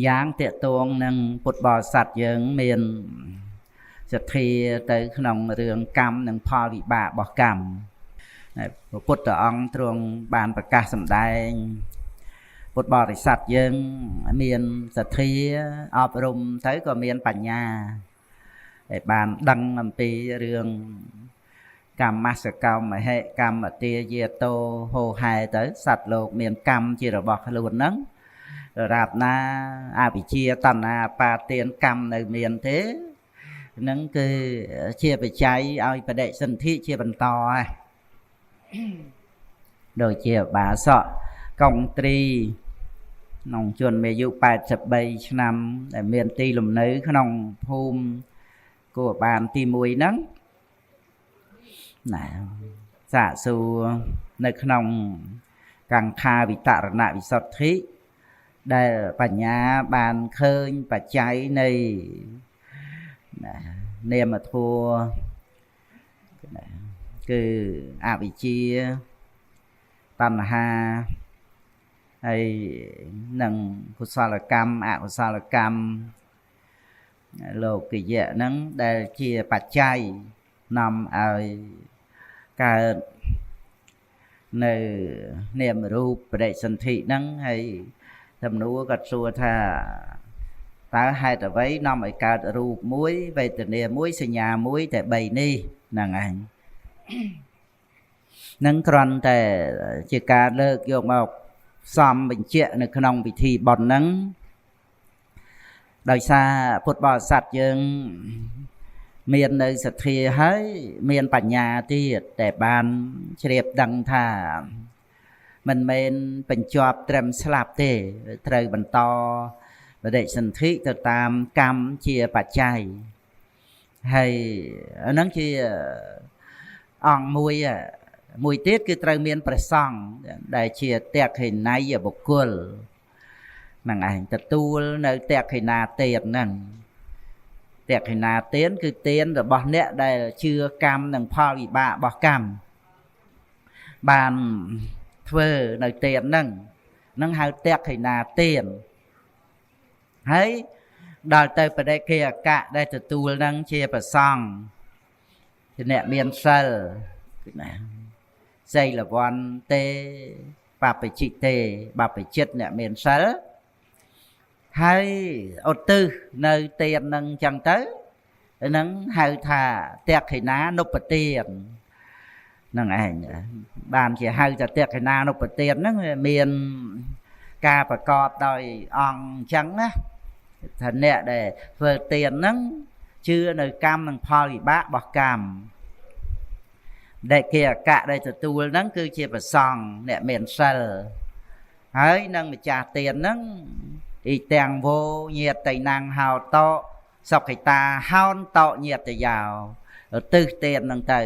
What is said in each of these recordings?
យ៉ាងតាក់ទងនឹងពុទ្ធបរិស័ទយើងមានសទ្ធាទៅក្នុងរឿងកម្មនិងផលវិបាករបស់កម្មព្រះពុទ្ធអង្គទ្រង់បានប្រកាសសម្ដែងពុទ្ធបរិស័ទយើងមានសទ្ធាអប់រំទៅក៏មានបញ្ញាដែលបានដឹងអំពីរឿងកម្មសកម្មមហេកម្មទាយាតោហោហែទៅសត្វលោកមានកម្មជារបស់ខ្លួនហ្នឹងរាបណាអវិជ្ជាតណ្ហាបាទានកម្មនៅមានទេនឹងគឺជាបច្ច័យឲ្យបដិសន្ធិជាបន្តហើយដូចជាបាសកកុងត្រីក្នុងជនមានអាយុ83ឆ្នាំដែលមានទីលំនៅក្នុងភូមិគួរបានទី1ហ្នឹងណាសាកសួរនៅក្នុងកង្ខាវិតរណវិសុទ្ធិដែលបញ្ញាបានឃើញបច្ច័យនៃនាមធัวគឺអវិជ្ជាតណ្ហាហើយនឹងកុសលកម្មអកុសលកម្មលោកយៈហ្នឹងដែលជាបច្ច័យនាំឲ្យកើតនៅនាមរូបបដិសន្ធិហ្នឹងហើយសំណួរគាត់សួរថាតើហេតុអ្វីនាំឲ្យកើតរូបមួយវេទនាមួយសញ្ញាមួយតែ3នេះហ្នឹងឯងនឹងគ្រាន់តែជាការលើកយកមកសំបញ្ជាក់នៅក្នុងពិធីបុណ្យហ្នឹងដោយសារពុទ្ធបរិស័ទយើងមាននៅសទ្ធាហើយមានបញ្ញាទៀតតែបានជ្រាបដឹងថាមិនមែនបញ្ចប់ត្រឹមស្លាប់ទេត្រូវបន្តបដិសន្ធិទៅតាមកម្មជាបច្ច័យហើយអាហ្នឹងជាអង្គមួយទៀតគឺត្រូវមានព្រះសង្ឃដែលជាតេខេណៃបុគ្គលហ្នឹងឯងទទួលនៅតេខេណាទានហ្នឹងតេខេណាទានគឺទានរបស់អ្នកដែលជឿកម្មនិងផលវិបាករបស់កម្មបានធ្វើនៅទានហ្នឹងហៅតេខេណាទានហើយដល់ទៅបដិគិអកៈដែលទទួលហ្នឹងជាប្រសង់ជាអ្នកមានសិលណាសីលវ័នទេបព្វជិទេបព្វជិតអ្នកមានសិលហើយឧទ្ទិសនៅទានហ្នឹងអញ្ចឹងទៅហ្នឹងហៅថាតេខេណានុបទានហ្នឹងឯងបានជាហៅថាតេខេណានុបទានហ្នឹងមានការប្រកបដោយអង្គអញ្ចឹងណាថាអ្នកដែលធ្វើទានហ្នឹងជឿនៅកម្មនិងផលវិបាករបស់កម្មដែលគេអកៈដែលទទួលហ្នឹងគឺជាប្រសង់អ្នកមានសិលហើយនឹងម្ចាស់ទានហ្នឹងអ៊ីទាំងវោញាតៃណាំងហោតោសុខិតាហោនតោញាតយោទិសទានហ្នឹងទៅ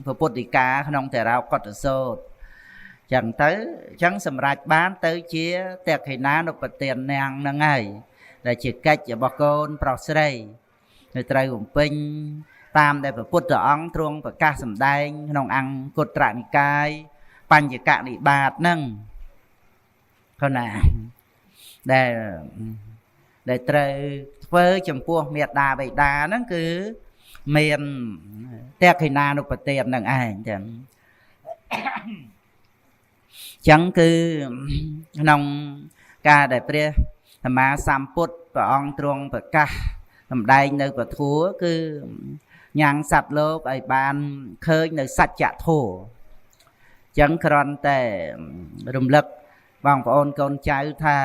ព្រះពុទ្ធដីកាក្នុងតេរោកតសោតចឹងទៅចឹងសម្រាប់បានទៅជាតេខេណានុបទានណាំងហ្នឹងហើយដែលជាកិច្ចរបស់កូនប្រុសស្រីនៅត្រូវបំពេញតាមដែលព្រះពុទ្ធអង្គទ្រង់ប្រកាសសម្ដែងក្នុងអង្គត្រនិកាយបញ្ញកនិបាតហ្នឹងគាត់ណាដែលត្រូវធ្វើចំពោះមេត្តាបិតាហ្នឹងគឺមានតេខេណានុបទានហ្នឹងឯងចឹងគឺក្នុងការដែលព្រះសម្មាសម្ពុទ្ធព្រះអង្គទ្រង់ប្រកាសសម្ដែងនៅពធัวគឺញ៉ាំងសត្វលោកឲ្យបានឃើញនៅសច្ចធម៌ចឹងគ្រាន់តែរំលឹកបងប្អូនកូនចៅថា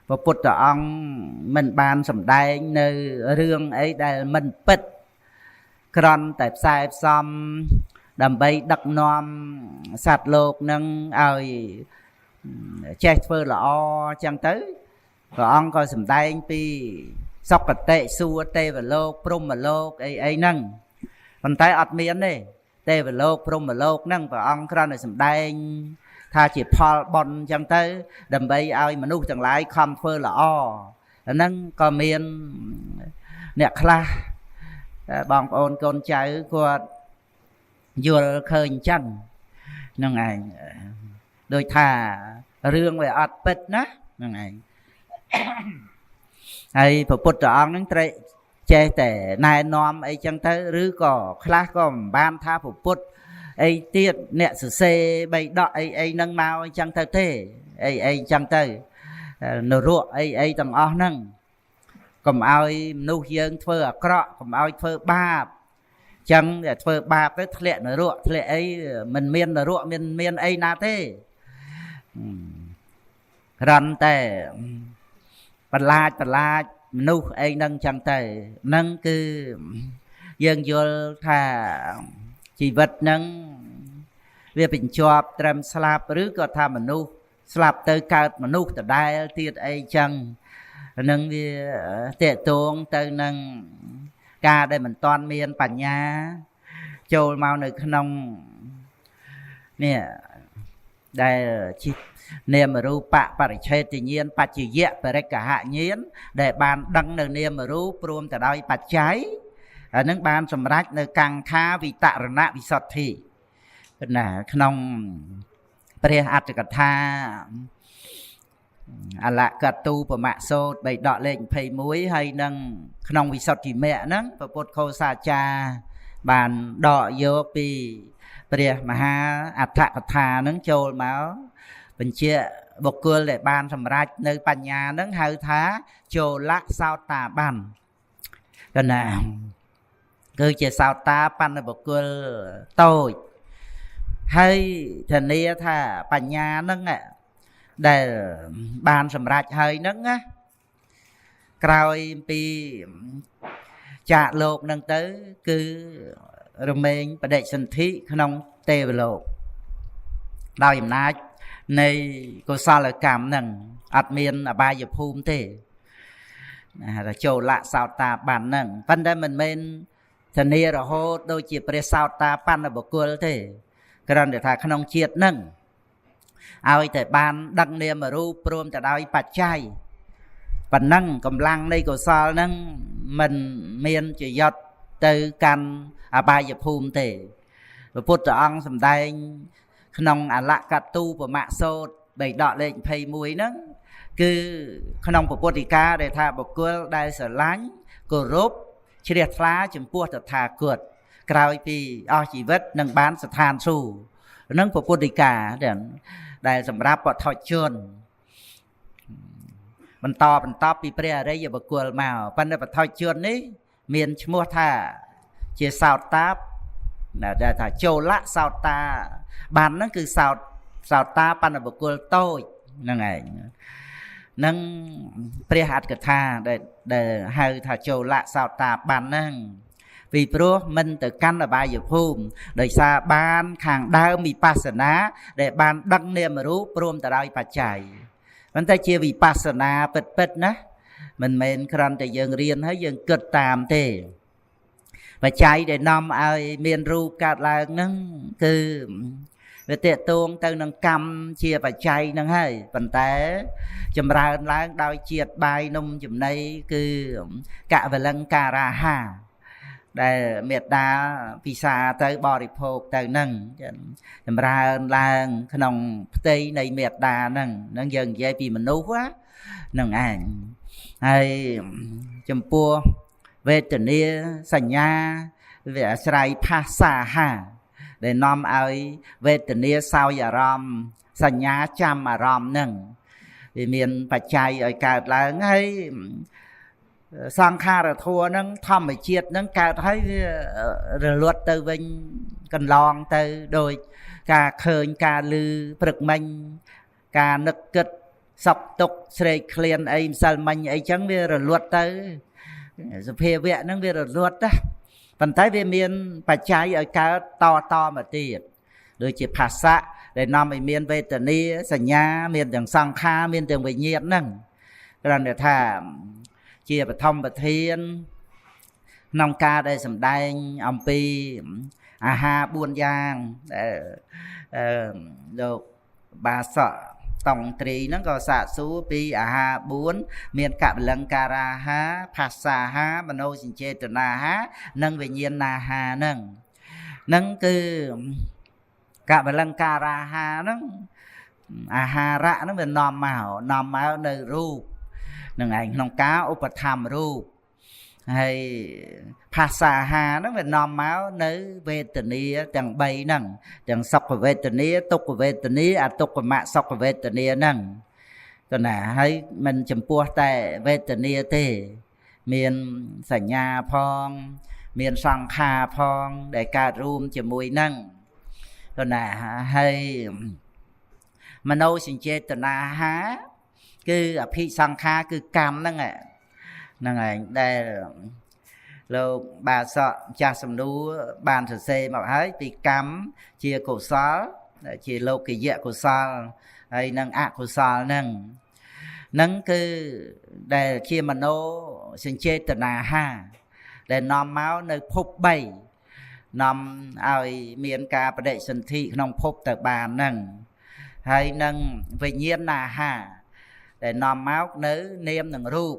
ព្រះពុទ្ធអង្គមិនបានសម្ដែងនៅរឿងអីដែលមិនពិតគ្រាន់តែផ្សាយផ្សំដើម្បីដឹកនាំសត្វលោកនឹងឲ្យចេះធ្វើល្អចឹងទៅព្រះអង្គក៏សម្ដែងពីសុគតិសួគ៌ទេវលោកព្រហ្មលោកអីហ្នឹងប៉ុន្តែអត់មានទេទេវលោកព្រហ្មលោកហ្នឹងព្រះអង្គគ្រាន់តែសម្ដែងថាជាផលបុណ្យចឹងទៅដើម្បីឲ្យមនុស្សទាំងឡាយខំធ្វើល្អអាហ្នឹងក៏មានអ្នកខ្លះបងប្អូនកូនចៅគាត់យល់ឃើញអញ្ចឹងហ្នឹងឯងដូចថារឿងវាអត់ពិតណាហ្នឹងឯង ហើយព្រះពុទ្ធអង្គហ្នឹងត្រេកចេះតែណែនាំអីចឹងទៅឬក៏ខ្លះក៏មិនបានថាព្រះពុទ្ធអីទៀតអ្នកសរសេរបីដកអីហ្នឹងមកអញ្ចឹងទៅទេអីអញ្ចឹងទៅនរកអីទាំងអស់ហ្នឹងកុំឲ្យមនុស្សយើងធ្វើអាក្រក់កុំឲ្យធ្វើបាបចឹងតែធ្វើបាបទៅធ្លាក់នរកធ្លាក់អីមិនមាននរកមានអីណាទេរំតែបន្លាចមនុស្សអីហ្នឹងចឹងទៅហ្នឹងគឺយើងយល់ថាជីវិតហ្នឹងវាបញ្ជាប់ត្រឹមស្លាប់ឬក៏ថាមនុស្សស្លាប់ទៅកើតមនុស្សដដែលទៀតអីចឹងនឹងវាតេតងទៅនឹងការដែលមិនតាន់មានបញ្ញាចូលមកនៅក្នុងនេះដែលនាមរូបបរិច្ឆេទញ្ញាណបច្ចយៈបរិក្ខហញ្ញាណដែលបានដឹងនៅនាមរូបព្រមទៅដោយបច្ច័យហើយនឹងបានសម្រេចនៅកង្ខាវិតរណវិសុទ្ធិណាក្នុងព្រះអត្ថកថាអលកតុបមសូត3ដកលេខ21ហើយនឹងក្នុងវិសុទ្ធិមគ្គហ្នឹងព្រះពុទ្ធឃោសាចារ្យបានដកយកពីព្រះមហាអត្ថកថាហ្នឹងចូលមកបញ្ជាបុគ្គលដែលបានសម្រេចនៅបញ្ញាហ្នឹងហៅថាចូលសោតាបានកណាគឺជាសោតាបណ្ឌបុគ្គលតូចហើយធានាថាបញ្ញាហ្នឹងដែលបានសម្រេចហើយហ្នឹងណាក្រោយពីចាកលោកហ្នឹងទៅគឺរមែងបដិសន្ធិក្នុងទេវលោកដោយអំណាចនៃកុសលកម្មហ្នឹងអត់មានអបាយភូមិទេណាចូលសោតាបានហ្នឹងប៉ុន្តែមិនមែនធានារហូតដូចជាព្រះសោតាបណ្ឌបុគ្គលទេគ្រាន់តែថាក្នុងជាតិហ្នឹងឲ្យតែបានដឹងនាមរូបព្រមទៅដោយបច្ច័យប៉ុណ្ណឹងកម្លាំងនៃកុសលហ្នឹងមិនមានជាយត់ទៅកាន់អបាយភូមិទេព្រះពុទ្ធអង្គសម្ដែងក្នុងអលកតុបមសូត3ដកលេខ21ហ្នឹងគឺក្នុងពុទ្ធដីកាដែលថាបុគ្គលដែលស្រឡាញ់គោរពជ្រះថ្លាចំពោះតថាគតក្រោយពីអស់ជីវិតនឹងបានស្ថានសួគ៌នឹងពុទ្ធដីកាដែលសម្រាប់បុថុជនបន្តពីព្រះអរិយបុគ្គលមកប៉ុន្តែបុថុជននេះមានឈ្មោះថាជាសោតាដែលថាចូលសោតាបានហ្នឹងគឺសោតាបណ្ឌបុគ្គលតូចហ្នឹងឯងនឹងព្រះអត្ថកថាដែលហៅថាចូលសោតាបានហ្នឹងពីព្រោះមិនទៅកាន់អបាយភូមិដោយសារបានខាងដើមវិបស្សនាដែលបានដឹងនាមរូបព្រមទៅដោយបច្ច័យប៉ុន្តែជាវិបស្សនាពិតណាមិនមែនគ្រាន់តែយើងរៀនហើយយើងគិតតាមទេបច្ច័យដែលនាំឲ្យមានរូបកើតឡើងហ្នឹងគឺវាតេតងទៅនឹងកម្មជាបច្ច័យហ្នឹងហើយប៉ុន្តែចម្រើនឡើងដោយជាតិបាយនំចំណីគឺកវលង្ការាហាដែលមេត្តាពិសាទៅបរិភោគទៅហ្នឹងចម្រើនឡើងក្នុងផ្ទៃនៃមេត្តាហ្នឹងយើងនិយាយពីមនុស្សហ្នឹងឯងហើយចំពោះវេទនាសញ្ញាវាអាស្រ័យផាសាហាដែលនាំឲ្យវេទនាសោយអារម្មណ៍សញ្ញាចាំអារម្មណ៍ហ្នឹងវាមានបច្ច័យឲ្យកើតឡើងហើយសង្ខារធัวហ្នឹងធម្មជាតិហ្នឹងកើតហើយវារលត់ទៅវិញកន្លងទៅដោយការឃើញការឮព្រឹកមិញការនឹកគិតសពទុកស្រេកឃ្លានអីម្សិលមិញអីចឹងវារលត់ទៅសភាវៈហ្នឹងវារលត់ណាប៉ុន្តែវាមានបច្ច័យឲ្យកើតតមកទៀតដូចជាភាសៈដែលនាំឲ្យមានវេទនាសញ្ញាមានទាំងសង្ខារមានទាំងវិញ្ញាណហ្នឹងគ្រាន់តែថាជាបឋមប្រធានក្នុងការដែលសម្ដែងអំពីអាហារ4យ៉ាងដែលលោកបាសកតង់ត្រីហ្នឹងក៏សាកសួរពីអាហារ4មានកបលង្ការាហាផាសាហាមនោសញ្ចេតនាហានិងវិញ្ញាណាហាហ្នឹងគឺកបលង្ការាហាហ្នឹងអាហារៈហ្នឹងវានាំមកនៅរូប នឹងឯងក្នុងការឧបត្ថម្ភរូបហើយภาษาហាហ្នឹងវានាំមកនៅវេទនាទាំង3ហ្នឹងទាំងសុខវេទនាទុក្ខវេទនាអទុក្ខមសុខវេទនាហ្នឹងទៅណាហើយមិនចំពោះតែវេទនាទេមានសញ្ញាផងមានសង្ខារផងដែលកើតរួមជាមួយហ្នឹងទៅណាហើយមនោសញ្ចេតនាហាគឺអភិសង្ខារគឺកម្មហ្នឹងឯងដែលលោកបាសកចាស់សំណួរបានសរសេរមកហើយពីកម្មជាកុសលជាលោកយៈកុសលហើយនឹងអកុសលហ្នឹងគឺដែលជាមនោសញ្ចេតនាហាដែលនាំមកនៅភព3នាំឲ្យមានការបដិសន្ធិក្នុងភពទៅបានហ្នឹងហើយនឹងវិញ្ញាណណាហាដែលនាំមកនៅនាមនិងរូប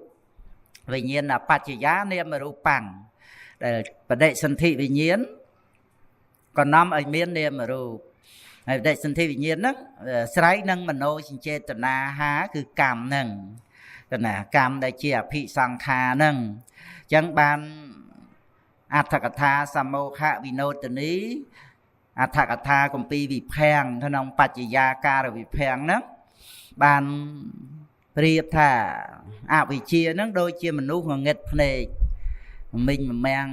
វិញ្ញាណបច្ចយានាមរូបាំងដែលបដិសន្ធិវិញ្ញាណក៏នាំឲ្យមាននាមរូបហើយបដិសន្ធិវិញ្ញាណហ្នឹងស្រ័យនឹងមនោសញ្ចេតនាហាគឺកម្មហ្នឹងគណៈកម្មដែលជាអភិសង្ខារហ្នឹងអញ្ចឹងបានអត្ថកថាសមោខវិណោទនីអត្ថកថាគម្ពីរវិភាំងក្នុងបច្ចយាការវិភាំងហ្នឹងបានប្រៀបថាអវិជ្ជាហ្នឹងដូចជាមនុស្សងងឹតភ្នែកមិញម្មាំង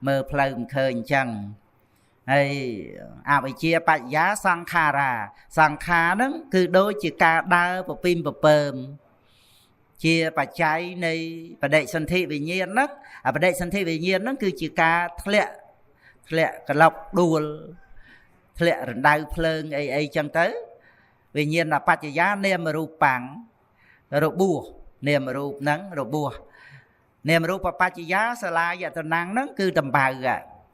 មើលផ្លូវមិនឃើញអញ្ចឹងហើយអវិជ្ជាបច្ចយាសង្ខារាសង្ខារហ្នឹងគឺដូចជាការដើរពពិមពពើមជាបច្ច័យនៃបដិសន្ធិវិញ្ញាណហ្នឹងបដិសន្ធិវិញ្ញាណហ្នឹងគឺជាការធ្លាក់ក្លុកដួលធ្លាក់រណ្ដៅភ្លើងអីចឹងទៅវិញ្ញាណបច្ចយានាមរូបាំងរបួសនាមរូបហ្នឹងរបួសនាមរូបបច្ចយាសាលាយតនៈហ្នឹងគឺតំបៅ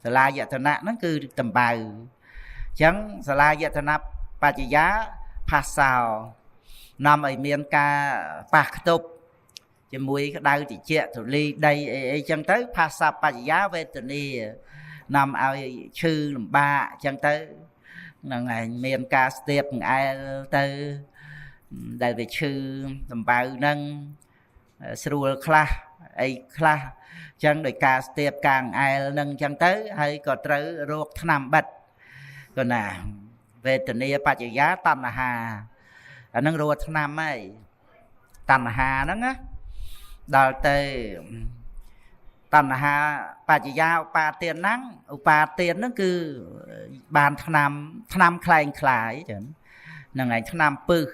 សាលាយតនៈហ្នឹងគឺតំបៅអញ្ចឹងសាលាយតនៈបច្ចយាផាសោនាំឲ្យមានការប៉ះខ្ទប់ជាមួយក្តៅតិចធូលីដីអីចឹងទៅផាសបច្ចយាវេទនានាំឲ្យឈឺលំបាកអញ្ចឹងទៅហ្នឹងឯងមានការស្ទាបអង្អែលទៅដែលវាឈឺសម្បៅហ្នឹងស្រួលខ្លះអីខ្លះអញ្ចឹងដោយការស្ទាបការអង្អែលហ្នឹងអញ្ចឹងទៅហើយក៏ត្រូវរោគថ្នាំបិទក៏ណាវេទនាបច្ចយាតណ្ហាអាហ្នឹងរោគថ្នាំហើយតណ្ហាហ្នឹងណាដល់ទៅតណ្ហាបច្ចយាឧបាទានហ្នឹងគឺបានថ្នាំคล้ายคล้ายចឹងហ្នឹងឯងថ្នាំពឹស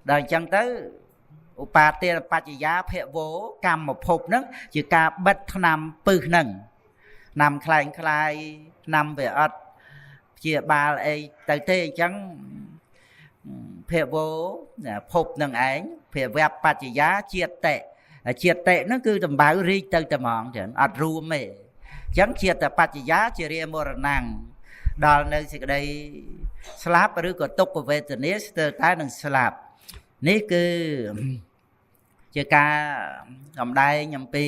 ដល់អញ្ចឹងទៅឧបាទានបច្ចយាភវោកម្មភពហ្នឹងជាការបិទថ្នាំពឹសហ្នឹងថ្នាំคล้ายคล้ายថ្នាំវាអត់ជាបាលអីទៅទេអញ្ចឹងភវោភពហ្នឹងឯងភវៈបច្ចយាជាតិតិហ្នឹងគឺដំបៅរីកទៅតែហ្មងចឹងអត់រួមទេអញ្ចឹងជាតិបច្ចយាជារាមរណង្សដល់នៅសេចក្តីស្លាប់ឬក៏ទុក្ខវេទនាស្ទើរតែនឹងស្លាប់នេះគឺជាការសម្ដែងអំពី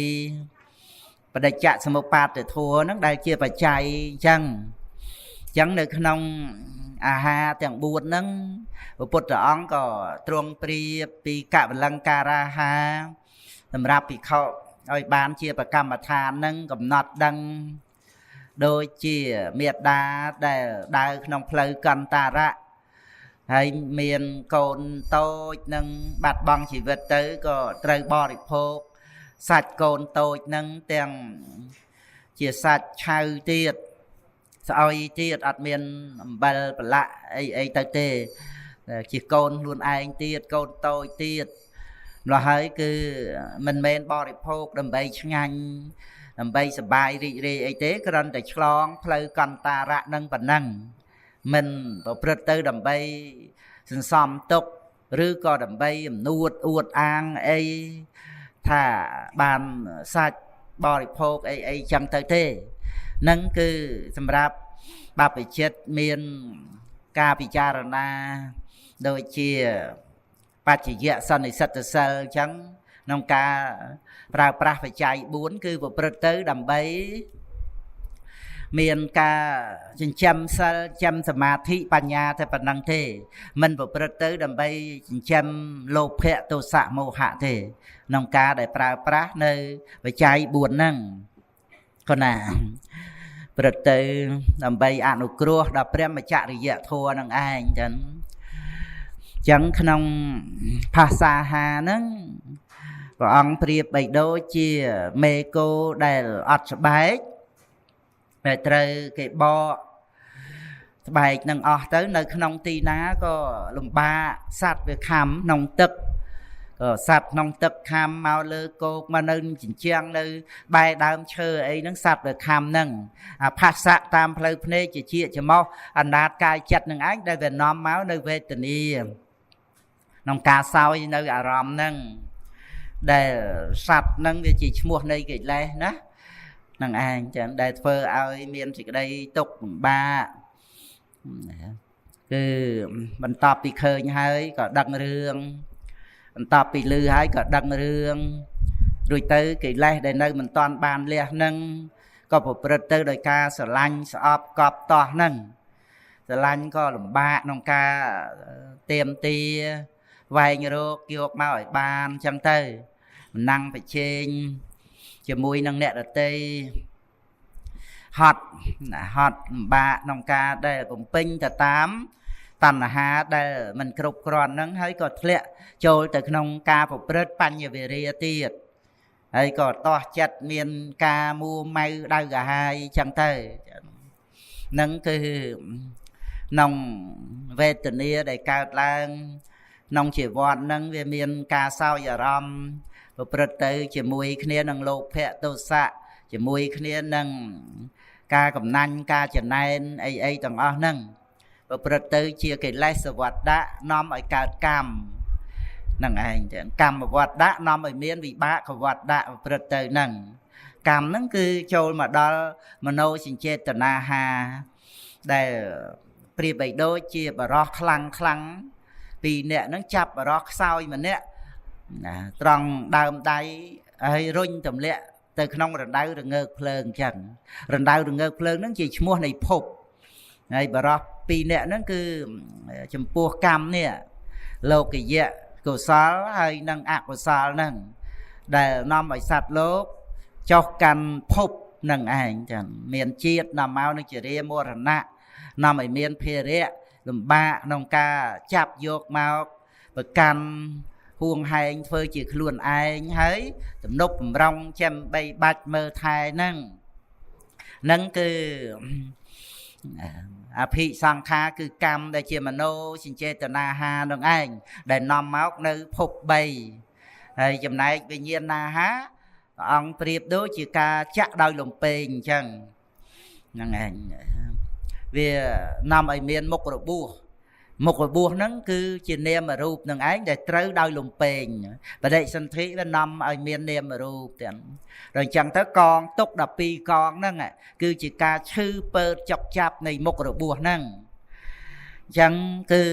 បដិច្ចសមុប្បាទធម៌ហ្នឹងដែលជាបច្ច័យអញ្ចឹងនៅក្នុងអាហារទាំង4ហ្នឹងព្រះពុទ្ធអង្គក៏ទ្រង់ប្រៀបពីកវលង្ការាហារសម្រាប់ភិក្ខុឲ្យបានជាប្រកម្មដ្ឋាននឹងកំណត់ដឹងដូចជាមេត្តាដែលដើរក្នុងផ្លូវកន្តារៈហើយមានកូនតូចនឹងបាត់បង់ជីវិតទៅក៏ត្រូវបរិភោគសាច់កូនតូចនឹងទាំងជាសាច់ឆៅទៀតស្អុយទៀតអត់មានអំបិលប្រឡាក់អីទៅទេជាកូនខ្លួនឯងទៀតកូនតូចទៀតម្ល៉េះហើយគឺមិនមែនបរិភោគដើម្បីឆ្ងាញ់ដើម្បីសបាយរីករាយអីទេគ្រាន់តែឆ្លងផ្លូវកន្តារៈនឹងប៉ុណ្ណឹងមិនប្រព្រឹត្តទៅដើម្បីសន្សំទុកឬក៏ដើម្បីអំនួតអួតអាងអីថាបានសាច់បរិភោគអីចឹងទៅទេនឹងគឺសម្រាប់បព្វជិតមានការពិចារណាដូចជាបច្ចយៈសន្និសិទ្ធសិលអញ្ចឹងក្នុងការប្រើប្រាស់បច្ច័យ4គឺប្រព្រឹត្តទៅដើម្បី miền ca chăm sa chăm sầm ma thịปัญญา แต่ ប៉ុណ្ណឹង ទេ មិន ប្រព្រឹត្ត ទៅ ដើម្បី ចិញ្ចឹម លោភៈ ទោសៈ មោហៈ ទេ ក្នុង ការ ដែល ប្រើប្រាស់ នៅ បច្ច័យ 4 ហ្នឹង ក៏ណា ប្រព្រឹត្ត ទៅ ដើម្បី អនុគ្រោះ ដល់ ព្រះមច្ចរិយធម៌ នឹង ឯង ចឹង ចឹង ក្នុង ភាសាហាហ្នឹង ព្រះអង្គប្រៀបបីដូចជា មេគោ ដែល អត់ ស្បែក តែ ត្រូវ គេបក ស្បែក នឹង អស់ ទៅ នៅ ក្នុង ទីណា ក៏ លំបាក សត្វ វា ខំ ក្នុង ទឹក ក៏ សត្វ ក្នុង ទឹក ខំ មក លើ គោក មក នៅ ជញ្ជាំង នៅ បែរ ដើម ឈើ អី ហ្នឹង សត្វ វា ខំ ហ្នឹង អា ផាសៈ តាម ផ្លូវ ភ្នែក ជា ច្រមុះ អណ្ដាត កាយ ចិត្ត នឹង ឯង ដែល វា នាំ មក នៅ វេទនា ក្នុង ការ សោយ នៅ អារម្មណ៍ ហ្នឹង ដែល សត្វ ហ្នឹង វា ជា ឈ្មោះ នៃ កិលេស ណា នឹង ឯង ចឹង ដែល ធ្វើ ឲ្យ មាន សេចក្តី ទុក្ខ លំបាក គឺ បន្ទាប់ ពី ឃើញ ហើយ ក៏ ដឹង រឿង បន្ទាប់ ពី ឮ ហើយ ក៏ ដឹង រឿង រួច ទៅ កិលេស ដែល នៅ មិន ទាន់ បាន លះ ហ្នឹង ក៏ ប្រព្រឹត្ត ទៅ ដោយ ការ ស្រឡាញ់ ស្អប់ កប់ តោះ ហ្នឹង ស្រឡាញ់ ក៏ លំបាក ក្នុង ការ ទាមទារ វែងរក យក មក ឲ្យ បាន ចឹង ទៅ មិនណាំង ប្រជែង ជាមួយ នឹង អ្នក ដទៃ ហត់ ហត់ លំបាក ក្នុង ការ ដែល បំពេញ ទៅ តាម តណ្ហា ដែល មិន គ្រប់គ្រាន់ ហ្នឹង ហើយ ក៏ ធ្លាក់ ចូល ទៅ ក្នុង ការ ប្រព្រឹត្ត បញ្ញវេរា ទៀត ហើយ ក៏ តោះ ចិត្ត មាន ការ មួម៉ៅ ដៅ កាហាយ ចឹង ទៅ នឹង គឺ ក្នុង វេទនា ដែល កើត ឡើង ក្នុង ជីវ័ន ហ្នឹង វា មាន ការ សោយ អារម្មណ៍ ប្រព្រឹត្ត ទៅ ជាមួយ គ្នា នឹង លោភៈ ទោសៈ ជាមួយ គ្នា នឹង ការ កំណាញ់ ការ ចំណែន អី ទាំង អស់ ហ្នឹង ប្រព្រឹត្ត ទៅ ជា កិលេសវត្តៈ នាំ ឲ្យ កើត កម្ម នឹង ឯង ចឹង កម្មវត្តៈ នាំ ឲ្យ មាន វិបាកវត្តៈ ប្រព្រឹត្ត ទៅ ហ្នឹង កម្ម ហ្នឹង គឺ ចូល មក ដល់ មនោសញ្ចេតនាហា ដែល ប្រៀប បី ដូច ជា បរោះ ខ្លាំង ពីរ នាក់ ហ្នឹង ចាប់ បរោះ ខ្សោយ ម្នាក់ ណា ត្រង់ ដើម ដៃ ហើយ រុញ ទម្លាក់ ទៅ ក្នុង រណ្ដៅ រងើក ភ្លើង ចឹង រណ្ដៅ រងើក ភ្លើង ហ្នឹង ជា ឈ្មោះ នៃ ភព ហើយ បរោះ ពីរ នាក់ ហ្នឹង គឺ ចំពោះ កម្ម នេះ លោកយៈ កុសល ហើយ នឹង អកុសល ហ្នឹង ដែល នាំ ឲ្យ សត្វ លោក ចុះ កាន់ ភព នឹង ឯង ចឹង មាន ជាតិ នាំ មក នឹង ជារា មរណៈ នាំ ឲ្យ មាន ភារៈ លំបាក ក្នុង ការ ចាប់ យក មក ប្រកាន់ ហួងហែង ធ្វើ ជា ខ្លួន ឯង ហើយ ទំនុក បំរុង ចាំបី បាច់ មើល ថែ ហ្នឹង ហ្នឹង គឺ អភិសង្ខារ គឺ កម្ម ដែល ជា មនោសញ្ចេតនាហា នឹង ឯង ដែល នាំ មក នៅ ភព 3 ហើយ ចំណែក វិញ្ញាណហា ព្រះអង្គ ប្រៀប ដូច ជា ការ ចាក់ ដោយ លំពេង អញ្ចឹង ហ្នឹង ឯង វា នាំ ឲ្យ មាន មុខ របួស មុខ របួស ហ្នឹង គឺ ជា នាមរូប នឹង ឯង ដែល ត្រូវ ដោយ លំពេង បដិសន្ធិ វា នាំ ឲ្យ មាន នាមរូប ទាំង ដល់ អញ្ចឹង ទៅ កង ទុក 12 កង ហ្នឹង គឺជា ការ ឈឺ ពើ ចុកចាប់ នៃ មុខ របួស ហ្នឹង អញ្ចឹង គឺ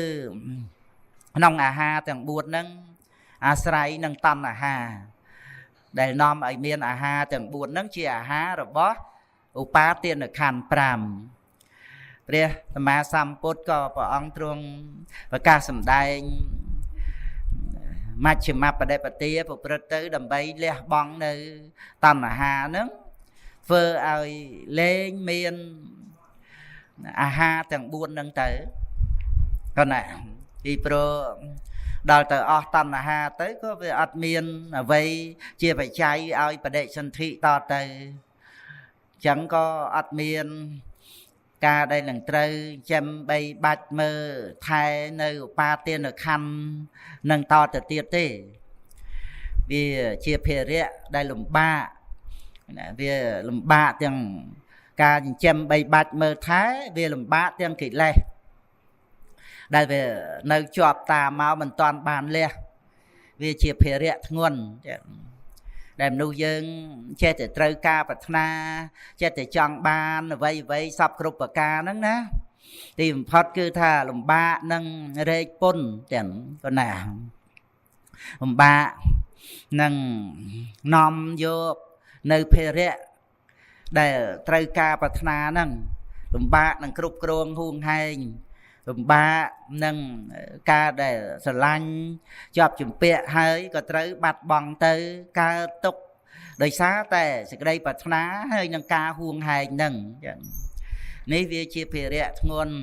ក្នុង អាហារ ទាំង 4 ហ្នឹង អាស្រ័យ នឹង តណ្ហា ដែល នាំ ឲ្យ មាន អាហារ ទាំង 4 ហ្នឹង ជា អាហារ របស់ ឧបាទានខន្ធ 5 ព្រះសម្មាសម្ពុទ្ធ ក៏ ព្រះអង្គ ទ្រង់ ប្រកាស សម្ដែង មជ្ឈិមបដិបទា ប្រព្រឹត្ត ទៅ ដើម្បី លះបង់ នៅ តណ្ហា ហ្នឹង ធ្វើ ឲ្យ លែង មាន អាហារ ទាំង 4 ហ្នឹង ទៅ ក៏ ណា ពីព្រោះ ដល់ ទៅ អស់ តណ្ហា ទៅ ក៏ វា អត់ មាន អ្វី ជា បច្ច័យ ឲ្យ បដិសន្ធិ ត ទៅ ចឹង ក៏ អត់ មាន ការ ដែល នឹង ត្រូវ ចាំ បី បាច់ មើល ថែ នៅ ឧបាទានខន្ធ នឹង ត ទៅ ទៀត ទេ វា ជា ភារៈ ដែល លំបាក ណា វា លំបាក ទាំង ការ ចិញ្ចឹម បី បាច់ មើល ថែ វា លំបាក ទាំង កិលេស ដែល វា នៅ ជាប់ តាម មក មិន ទាន់ បាន លះ វា ជា ភារៈ ធ្ងន់ ដែល មនុស្ស យើង ចេះ តែ ត្រូវ ការ ប្រាថ្នា ចេះ តែ ចង់ បាន អ្វី សព គ្រប់ ប្រការ ហ្នឹង ណា ទី បំផុត គឺ ថា លំបាក នឹង រែក ពុន ទាំង ក៏ ណា លំបាក នឹង នាំ យក នៅ ភារៈ ដែលត្រូវការប្រាថ្នាហ្នឹងលំបាកនឹងគ្រប់គ្រងហួងហែងលំបាកនឹងការដែលស្រឡាញ់ជាប់ជំពាក់ហើយក៏ត្រូវបាត់បង់ទៅកើតទុក្ខដោយសារតែសេចក្តីប្រាថ្នាហើយនឹងការហួងហែងហ្នឹងចឹងនេះវាជាភារៈធ្ងន់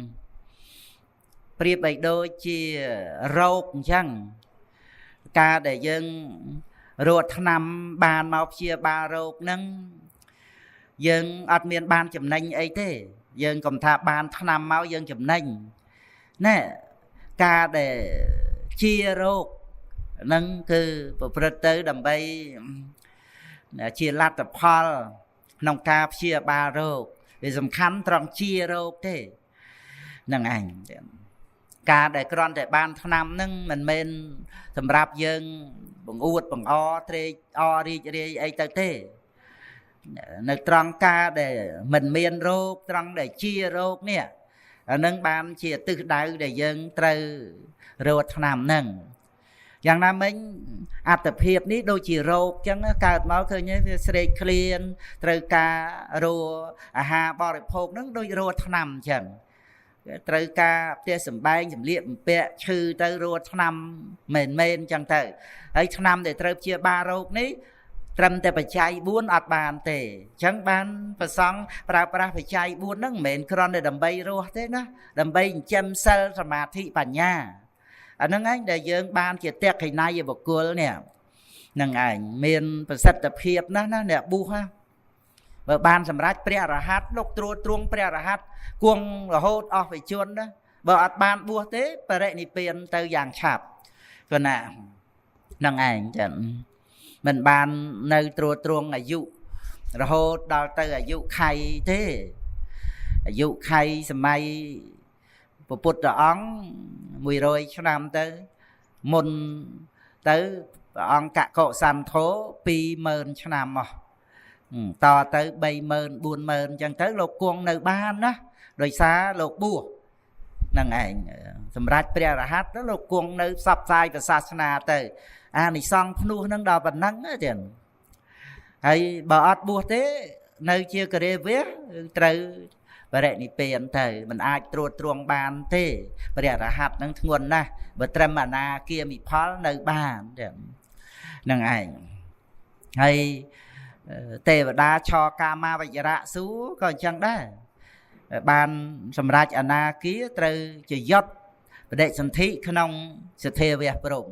ប្រៀបបីដូចជារោគអញ្ចឹងការដែលយើងរត់ថ្នាំបានមកព្យាបាលរោគហ្នឹងយើងអត់មានបានចំណេញអីទេយើងកុំថាបានថ្នាំមកយើងចំណេញណែការដែលជារោគហ្នឹងគឺប្រព្រឹត្តទៅដើម្បីជាលទ្ធផលក្នុងការព្យាបាលរោគវាសំខាន់ត្រង់ជារោគទេហ្នឹងឯងការដែលគ្រាន់តែបានថ្នាំហ្នឹងមិនមែនសម្រាប់យើងបង្អួតបង្អត្រេកអររីករាយអីទៅទេនៅត្រង់ការដែលមិនមានរោគត្រង់ដែលជារោគនេះអានឹងបានជាទិសដៅដែលយើងត្រូវរកថ្នាំហ្នឹងយ៉ាងណាមិញអត្តភាពនេះដូចជារោគចឹងកើតមកឃើញវាស្រេកឃ្លានត្រូវការរកអាហារបរិភោគហ្នឹងដូចរកថ្នាំចឹងត្រូវការផ្ទះសម្បែងសម្លៀកបំពាក់ឈឺទៅរកថ្នាំមែនចឹងទៅហើយថ្នាំដែលត្រូវព្យាបាលរោគនេះត្រឹមតែបច្ច័យ4អត់បានទេអញ្ចឹងបានប្រសង់ប្រើប្រាស់បច្ច័យ4ហ្នឹងមិនមែនគ្រាន់តែដើម្បីរស់ទេណាដើម្បីចិញ្ចឹមសិលសមាធិបញ្ញាអាហ្នឹងឯងដែលយើងបានជាតេខិណៃបុគ្គលនេះហ្នឹងឯងមានប្រសិទ្ធភាពណាស់ណាអ្នកបុស្សបើបានសម្រេចព្រះអរហន្តលោកត្រួតត្រងព្រះអរហន្តគង់រហូតអស់វិជនណាបើអត់បានបួសទេបរិនិព្វានទៅយ៉ាងឆាប់ក៏ណាហ្នឹងឯងចឹងមិនបាននៅត្រួតត្រងអាយុរហូតដល់ទៅអាយុខៃទេអាយុខៃសម័យព្រះពុទ្ធអង្គ100ឆ្នាំទៅមុនទៅព្រះអង្គកកសន្ធោ20000ឆ្នាំមកតទៅ30000 40000អញ្ចឹងទៅលោកគង់នៅបានណាដោយសារលោកបួសហ្នឹងឯងសម្រាប់ព្រះរហ័តលោកគង់នៅផ្សព្វផ្សាយព្រះសាសនាទៅអានិសង្ឃភ្នោះហ្នឹងដល់ប៉ុណ្ណឹងទៀតហើយបើអត់បួសទេនៅជាករិវៈត្រូវបរិនិព្វានទៅមិនអាចត្រួតត្រងបានទេព្រះរហ័តហ្នឹងធ្ងន់ណាស់បើត្រឹមអនាគាមិផលនៅបានទៀតហ្នឹងឯងហើយទេវតាឆកាមាវចរៈសួរក៏អញ្ចឹងដែរបានសម្រេចអនាគាត្រូវជាយត់បដិសន្ធិក្នុងសទ្ធាវៈព្រំ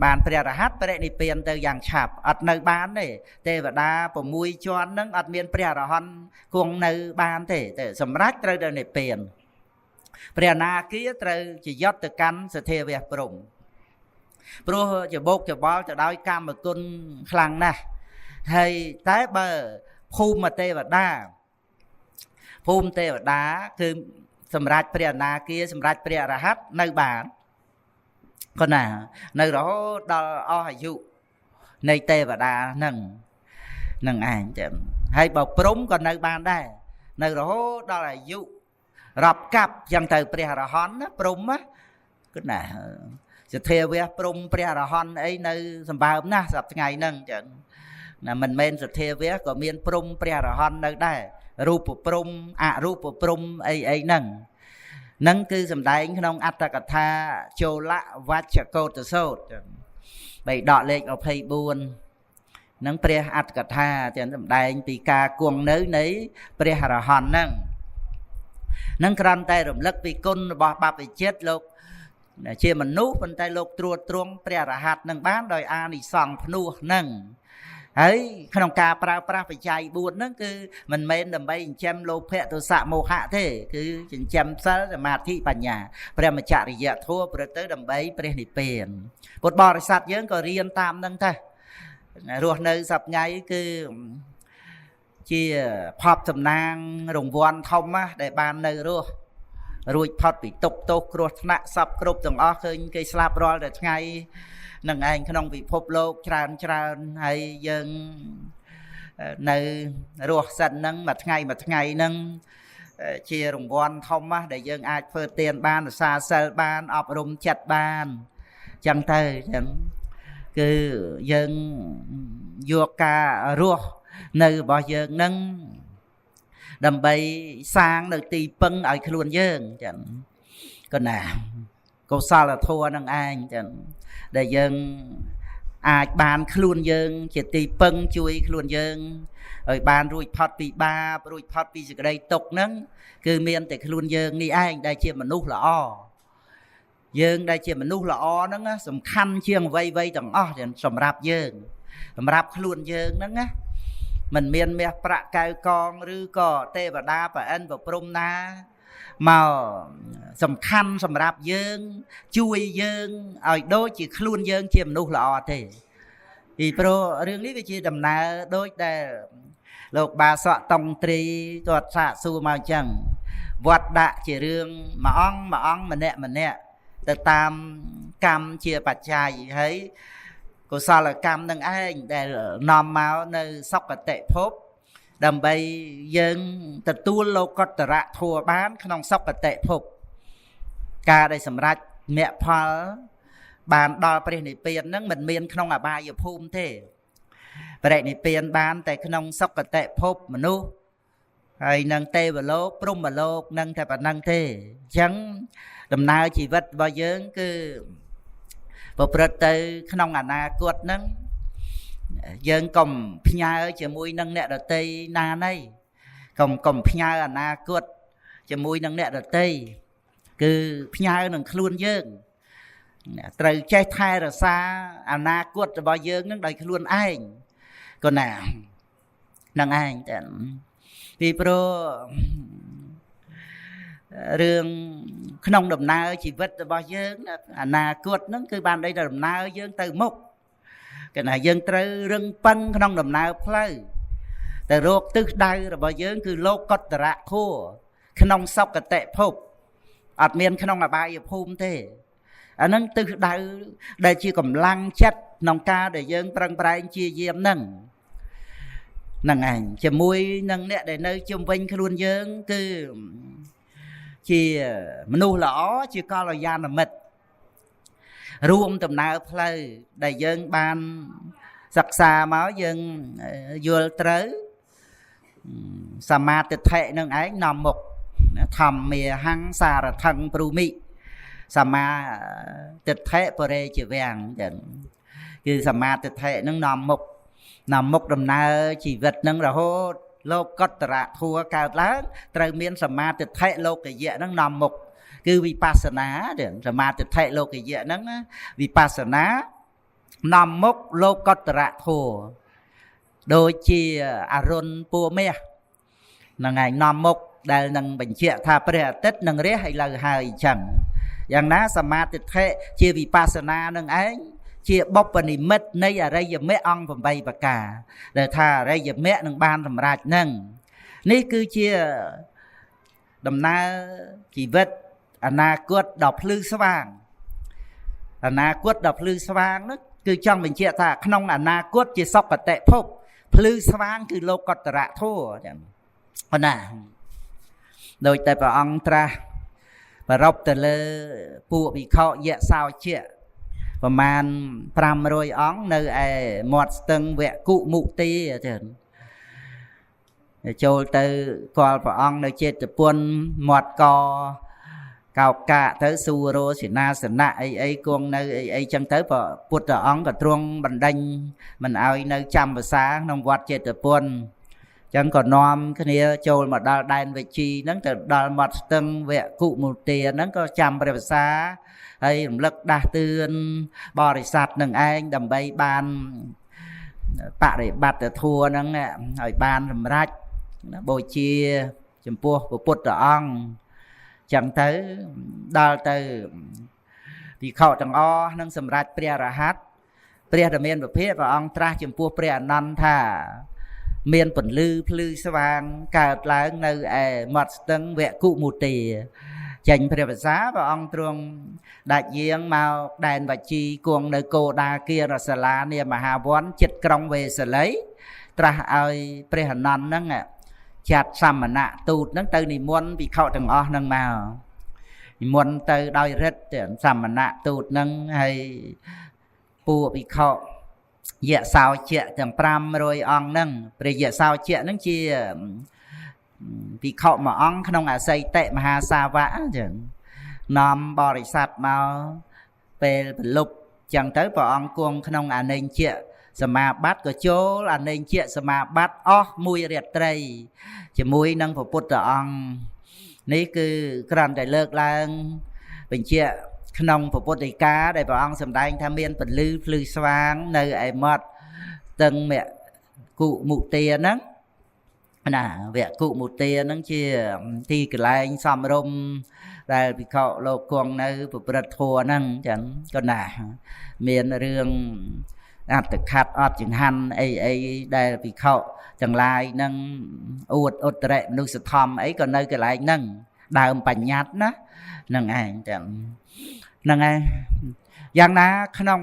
បានព្រះរហ័តបរិនិព្វានទៅយ៉ាងឆាប់អត់នៅបានទេទេវតា6ជាន់ហ្នឹងអត់មានព្រះអរហន្តគង់នៅបានទេតែសម្រេចត្រូវទៅនិព្វានព្រះអនាគាត្រូវជាយត់ទៅកាន់សទ្ធាវៈព្រំព្រោះច្បោកច្បល់ទៅដោយកម្មគុណខ្លាំងណាស់ហើយតែបើភូមិទេវតាគឺសម្រាប់ព្រះអនាគាសម្រាប់ព្រះអរហន្តនៅបានក៏ណានៅរហូតដល់អស់អាយុនៃទេវតាហ្នឹងឯងចឹងហើយបើព្រំក៏នៅបានដែរនៅរហូតដល់អាយុរាប់កាប់ចឹងទៅព្រះអរហន្តណាព្រំណាគឺណាសទ្ធាវៈព្រំព្រះអរហន្តអីនៅសម្បើមណាស់សប្តាហ៍ថ្ងៃហ្នឹងចឹងណាមិនមែនសទ្ធាវៈក៏មានព្រំព្រះអរហន្តនៅដែររូបព្រំអរូបព្រំអីហ្នឹងគឺសម្ដែងក្នុងអត្តកថាចូលវច្ចកោតសោតបីដកលេខ24ហ្នឹងព្រះអត្តកថាទាំងសម្ដែងពីការគង់នៅនៃព្រះអរហន្តហ្នឹងគ្រាន់តែរំលឹកពីគុណរបស់បព្វជិតលោកជាមនុស្សប៉ុន្តែលោកត្រួតត្រងព្រះអរហន្តនឹងបានដោយអានិសង្ឃភ្នោះហ្នឹងហើយក្នុងការប្រើប្រាស់បច្ច័យ4ហ្នឹងគឺមិនមែនដើម្បីចិញ្ចឹមលោភៈទោសៈមោហៈទេគឺចិញ្ចឹមសិលសមាធិបញ្ញាព្រះមច្ចរិយធម៌ប្រទៅដើម្បីព្រះនិព្វានពុទ្ធបរិស័ទយើងក៏រៀនតាមហ្នឹងដែររស់នៅសប្តាហ៍គឺជាផប់សំណាងរង្វាន់ធំណាស់ដែលបាននៅរស់រួចផុតពីទុក្ខទោសគ្រោះថ្នាក់សពគ្រប់ទាំងអស់ឃើញគេស្លាប់រាល់តែថ្ងៃនឹងឯងក្នុងពិភពលោកច្រើនហើយយើងនៅរស់សិនហ្នឹងមួយថ្ងៃហ្នឹងជារង្វាន់ធំណាស់ដែលយើងអាចធ្វើទានបានរសាសិលបានអប់រំចិត្តបានចឹងទៅចឹងគឺយើងយកការរស់ nơi bỏ dương nâng đầm bay sang nơi tì pưng ở luôn dương chẳng còn nào cô sao là thua nâng anh chẳng để dương ai bàn luôn dương chỉ tì pưng chui luôn dương ở bàn rồi phật bị ba rồi phật bị gì đây tục nâng cứ miền để luôn dương đi anh đây chia mà nút là o dương đây chia mà nút là o nâng á sầm khăn chiêng vây vây tầng o thì sầm rạp dương sầm rạp luôn dương nâng á mình miền mẹ bạ cài con rư cò tê và đa và anh và prom na màu sầm khăn sầm rạp dương chui dương ở đôi chỉ luôn dương chia mà nút là o thì pro riêng lý với chia đầm na đôi đây lục bà sọ tông tri tuột xạ su màu chẳng vọt đạ chỉ riêng mà ong mà nè từ tam cam chia bạch trai thấy cô sao là cam nâng anh để nòm máu nơi sóc ở tệ phốp đầm bay dân từ tu lô có tờ rạ thua bán không sóc ở tệ phốp ca đây sầm rạch mẹ phá bàn đo pre này tiền nâng mình miên không à ba giờ phum thế vậy này tiền bán tại không sóc ở tệ phốp mà nu hay nâng tê và lô prum và lô nâng theo và nâng thế chẳng đầm nào chỉ vật bao giờ cứ bộ phật từ không ngàn na cuột nâng dân cầm nhà chỉ mũi nâng nẹt ở tây na này cầm nhà na cuột chỉ mũi nâng nẹt ở tây cứ nhà nâng luôn dân từ trái thai là xa na cuột bao giờ nâng đầy luôn anh còn nào nâng anh vì pro rương không đầm na chỉ vật bao giờ na cuột nó cứ ban đây là đầm na dương từ mốc cái này dương từ rừng phân không đầm na plei từ rốt tức đây là bao giờ cứ lô cọt rạ khô không sọc cái tệ phộp ọt miền không là bài phum thế anh nâng tức đây chỉ cầm lăng chất nòng ca để dương prang prang chia diêm nâng nâng ảnh chỉ mùi nâng nè để nơi chung quanh luôn dương cứ chỉ menu lõ chỉ có là gian là mệt ruộng tầm nào plei đại dân ban sặc xa máu dân vừa tới sama tịch thệ nâng ấy nằm một thầm mì hăng xa là thân prumi sama tịch thệ pore chỉ vàng cứ sama tịch thệ nâng nằm một đầm nào chỉ vật nâng là hô lô cất rạ thua cao lớn trời miên sầm ma tịch thệ lô cái dễ nó nằm một cứ vipassana để sầm ma tịch thệ lô cái dễ nó vipassana nằm một lô cất rạ thua đôi chi aron pua me là ngày nằm một đây nâng bệnh chuyện tha pre tết nâng ré hay là hai chẳngอย่างนั้นสมาธิเทชีวิปัสสนาหนึ่งเองเชี่ยบปนิมิตในอะไรอย่างแม่องผมใบปากกาแต่ถ้าอะไรอย่างแม่หนึ่งบานสำราญนั่งนี่คือเชี่ยดำนาชีวิตอนาคตดอกพลื้สว่างอนาคตดอกพลื้สว่างนั่นคือช่องเป็นเชี่ยถ้าขนมอนาคตจะซอกกระเตะพบพลื้สว่างคือโลกตระทั่วคนน่ะโดยแต่พระองค์ตรัสประรบแต่เลยปูวิเคราะห์แยะสาวเชี่ยประมาณ500អង្គនៅឯមាត់ស្ទឹងវគ្គមុទីចឹងចូលទៅគាល់ព្រះអង្គនៅចេតពុនមាត់កកោកាទៅសួរសេនាសនៈអីគង់នៅអីចឹងទៅព្រះពុទ្ធអង្គក៏ទ្រង់បណ្ដេញមិនឲ្យនៅចាំភាសាក្នុងវត្តចេតពុនចឹងក៏នាំគ្នាចូលមកដល់ដែនវិជីហ្នឹងទៅដល់មាត់ស្ទឹងវគ្គមុទីហ្នឹងក៏ចាំព្រះភាសាហើយរំលឹកដាស់តឿនបរិស័ទនឹងឯងដើម្បីបានបរិបត្តិធម៌ហ្នឹងឲ្យបានសម្រេចបូជាចំពោះព្រះពុទ្ធអង្គចឹងទៅដល់ទៅភិក្ខុទាំងអស់នឹងសម្រេចព្រះរហ័តព្រះដ៏មានពភៈព្រះអង្គត្រាស់ចំពោះព្រះអនន្តថាមានពន្លឺភ្លឺស្វាងកើតឡើងនៅឯមាត់ស្ទឹងវគ្គមុទីចេញព្រះភាសាព្រះអង្គទ្រង់ដាច់យាងមកដែនវជីគង់នៅគោដាគារសាលានាមហាវ័នចិត្តក្រុងវេសាលីត្រាស់ឲ្យព្រះអនន្តហ្នឹងចាត់សមណៈទូតហ្នឹងទៅនិមន្តភិក្ខុទាំងអស់ហ្នឹងមកនិមន្តទៅដោយរិទ្ធសមណៈទូតហ្នឹងហើយពួកភិក្ខុ យៈសោជាទាំង500អង្គហ្នឹងព្រះយៈសោជាហ្នឹងជាភិក្ខុមួយអង្គក្នុងអសីតិមហាសាវកចឹងនាំបរិស័ទមកពេលប្រលប់ចឹងទៅព្រះអង្គគង់ក្នុងអនេញជាសមាបត្តិក៏ចូលអនេញជាសមាបត្តិអស់មួយរាត្រីជាមួយនឹងព្រះពុទ្ធអង្គនេះគឺគ្រាន់តែលើកឡើងបញ្ជាក់ក្នុងពុទ្ធដីកាដែលព្រះអង្គសម្ដែងថាមានពលឺភ្លឺស្វាងនៅឯមាត់ទឹងមគុមុទាហ្នឹងណាវគ្គគុមុទាហ្នឹងជាទីកន្លែងសំរុំដែលភិក្ខុលោកគង់នៅប្រព្រឹត្តធម៌ហ្នឹងចឹងក៏ណាមានរឿងអត្តខត្តអត់ចង្ហាន់អីដែលភិក្ខុទាំងឡាយហ្នឹងអួតឧត្តរមនុស្សធម៌អីក៏នៅកន្លែងហ្នឹងដើមបញ្ញត្តិណាហ្នឹងឯងចឹងហ្នឹងឯងយ៉ាងណាក្នុង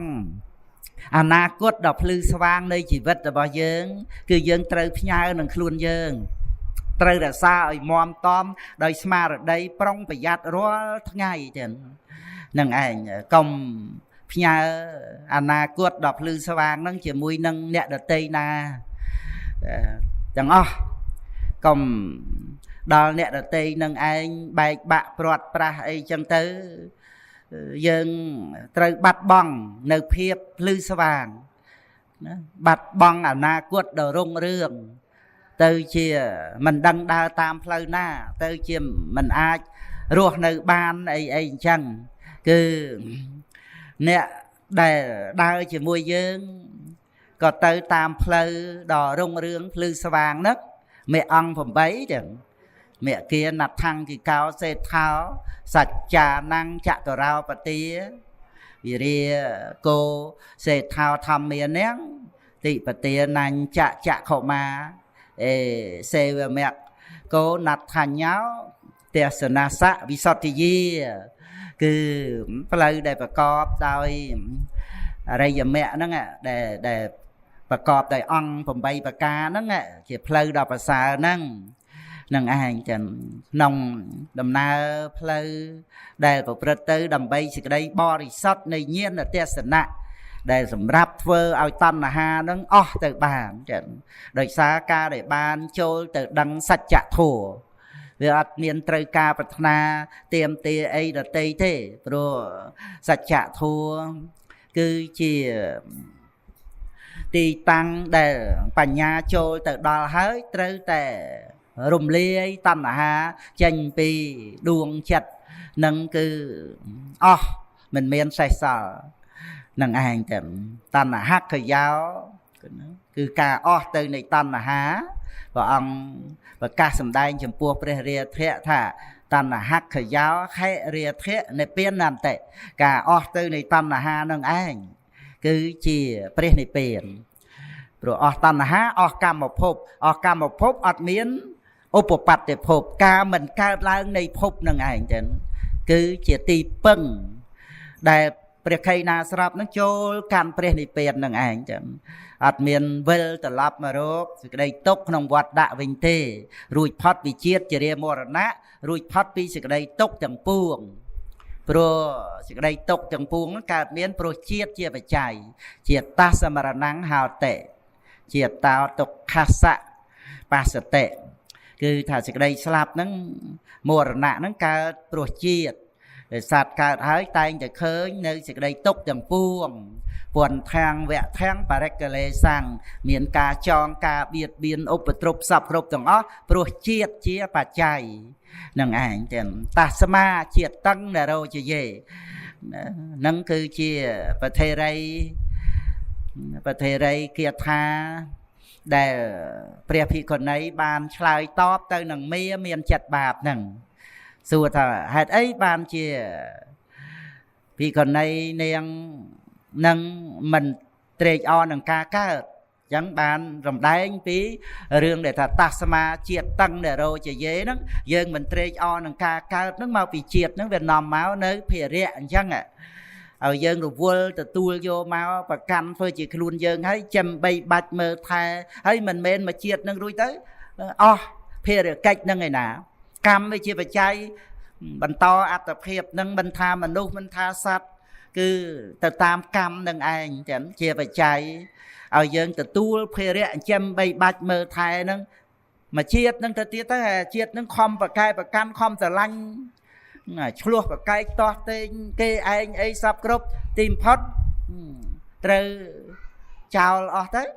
អនាគតដ៏ភ្លឺស្វាងនៃជីវិតរបស់យើងគឺយើងត្រូវផ្ញើនឹងខ្លួនយើងត្រូវរក្សាឲ្យមាំតំដោយស្មារតីប្រុងប្រយ័ត្នរាល់ថ្ងៃចឹងហ្នឹងឯងកុំផ្ញើអនាគតដ៏ភ្លឺស្វាងហ្នឹងជាមួយនឹងអ្នកដទៃណាទាំងអស់កុំដល់អ្នកដទៃនឹងឯងបែកបាក់ព្រាត់ប្រាសអីចឹងទៅយើងត្រូវបាត់បង់នៅភាពភ្លឺស្វាងណាបាត់បង់អនាគតដ៏រុងរឿងទៅជាមិនដឹងដើរតាមផ្លូវណាទៅជាមិនអាចរស់នៅបានអីអញ្ចឹងគឺអ្នកដែលដើរជាមួយយើងក៏ទៅតាមផ្លូវដ៏រុងរឿងភ្លឺស្វាងហ្នឹងមេអង្គ8ចឹងមេគាណដ្ឋังគិកោសេដ្ឋោសច្ចានੰចតុរោបទាវិរិយកោសេដ្ឋោធម្មានੰតិបទានញ្ចចក្ខុមាសេវមៈកោណដ្ឋញ្ញោទេសនាសៈវិសុទ្ធិយាគឺផ្លូវដែលប្រកបដោយអរិយមគ្គហ្នឹងដែលប្រកបដោយអង្គ8ប្រការហ្នឹងជាផ្លូវដ៏ប្រសើរហ្នឹងនឹងឯងចឹងក្នុងដំណើរផ្លូវដែលប្រព្រឹត្តទៅដើម្បីសេចក្តីបរិសុទ្ធនៃញាណទេសនៈដែលសម្រាប់ធ្វើឲ្យតណ្ហានឹងអស់ទៅបានចឹងដោយសារការដែលបានចូលទៅដឹងសច្ចធម៌វាអត់មានត្រូវការប្រាថ្នាទាមទារអីដទៃទេព្រោះសច្ចធម៌គឺជាទីតាំងដែលបញ្ញាចូលទៅដល់ហើយត្រូវតែរំលាយតណ្ហាចេញពីដួងចិត្តនឹងគឺអស់មិនមានសេសសល់នឹងឯងតែតណ្ហខយោគឺការអស់ទៅនៃតណ្ហាព្រះអង្គប្រកាសសម្ដែងចំពោះព្រះរាធៈថាតណ្ហខយោខេរាធៈនិព្វានន្តិការអស់ទៅនៃតណ្ហានឹងឯងគឺជាព្រះនិព្វានព្រោះអស់តណ្ហាអស់កម្មភពអស់កម្មភពអត់មានឧបបត្តិភពការមិនកើតឡើងនៃភពនឹងឯងចឹងគឺជាទីពឹងដែលព្រះខៃណាស្រាប់នឹងចូលកាន់ព្រះនិព្វាននឹងឯងចឹងអត់មានវិលត្រឡប់មករកសេចក្តីទុក្ខក្នុងវត្តដាក់វិញទេរួចផុតពីជាតិជារាមរណៈរួចផុតពីសេចក្តីទុក្ខទាំងពួងព្រោះសេចក្តីទុក្ខទាំងពួងកើតមានព្រោះជាតិជាបច្ច័យជាតសមរណੰហោតិជាតោទុក្ខសៈបស្សតិគឺថាសេចក្តីស្លាប់ហ្នឹងមរណៈហ្នឹងកើតព្រោះជាតិដែលសត្វកើតហើយតែងតែឃើញនៅសេចក្តីទុក្ខទាំងពួងពន្ធធាងវៈធាងបរិកលេសੰមានការចងការបៀតបៀនឧបទ្រពសពគ្រប់ទាំងអស់ព្រោះជាតិជាបច្ច័យនឹងឯងទាំងតាស្មាជាតិតឹងនរោជយេនឹងគឺជាបថេរីគាថាដែលព្រះភិក្ខុនីបានឆ្លើយតបទៅនឹងមានចិត្តបាបហ្នឹងសួរថាហេតុអីបានជាភិក្ខុនីនាងនឹងមិនត្រេកអរនឹងការកើតអញ្ចឹងបានរំដែងពីរឿងដែលថាតាស្មាជាតិតឹងនរោជយេហ្នឹងយើងមិនត្រេកអរនឹងការកើតហ្នឹងមកពីជាតិហ្នឹងវានាំមកនៅភារៈអញ្ចឹងឲ្យយើងរវល់ទទួលយកមកប្រកាន់ធ្វើជាខ្លួនយើងហើយចាំបីបាច់មើលថែហើយមិនមែនមកជាតិនឹងរួចទៅអស់ភារកិច្ចនឹងឯណាកម្មវាជាបច្ច័យបន្តអត្តភាពនឹងមិនថាមនុស្សមិនថាសត្វ cứ từ tam cam nâng anh chẳng chia phải chạy ở dân từ tu phê rẽ châm bay bạch mơ thai nâng mà chiết nâng từ tiết tới chiết nâng khom và cai và can khom từ lanh chluộc và cai to tên kê anh ấy sắp group tìm phất từ chào ở tới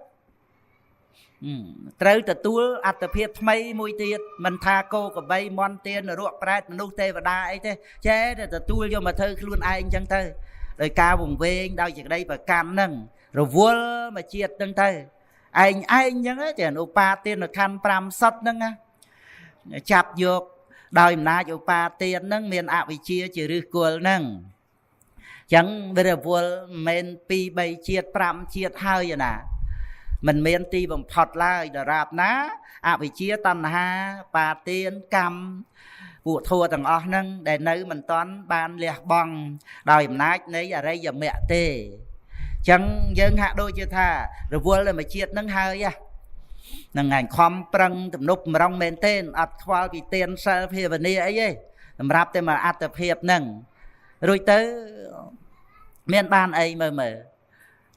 từ từ tu ắt từ phiệt mấy mùi tiết mình tha cô của bay mon tiền rồi ruộng prát nô tê và đa ấy thế chế từ tu vô mà thơ luôn ai anh chẳng thơ rồi cao vùng về đau chỉ đây và cam nâng rồi vua mà chiết nâng thơ anh nhớ chứ upa tiền là khăn pram sắt nâng chạp dược đòi na upa tiền nâng miền ạ vị chia chỉ rư cua nâng chẳng bây giờ vua men pi bay chiết pram chiết hơi vậy nè mình miền ti bằng phật lại đờ rạp ná ạ vị chia tần ha pa tiền cam vụ thua thằng o nâng để nơi mình toán ban liệt bằng đòi nát nấy ở đây giờ mẹ tê chẳng dân hạ đôi chưa tha rồi vua lên mà chiết nâng hơi à nâng ngành khom prăng tụm núp mà rong men tên ắt khoa vì tiền sa phê và nia ấy tụm rap tên mà ắt tập hiệp nâng rồi tới miền ban ấy mờ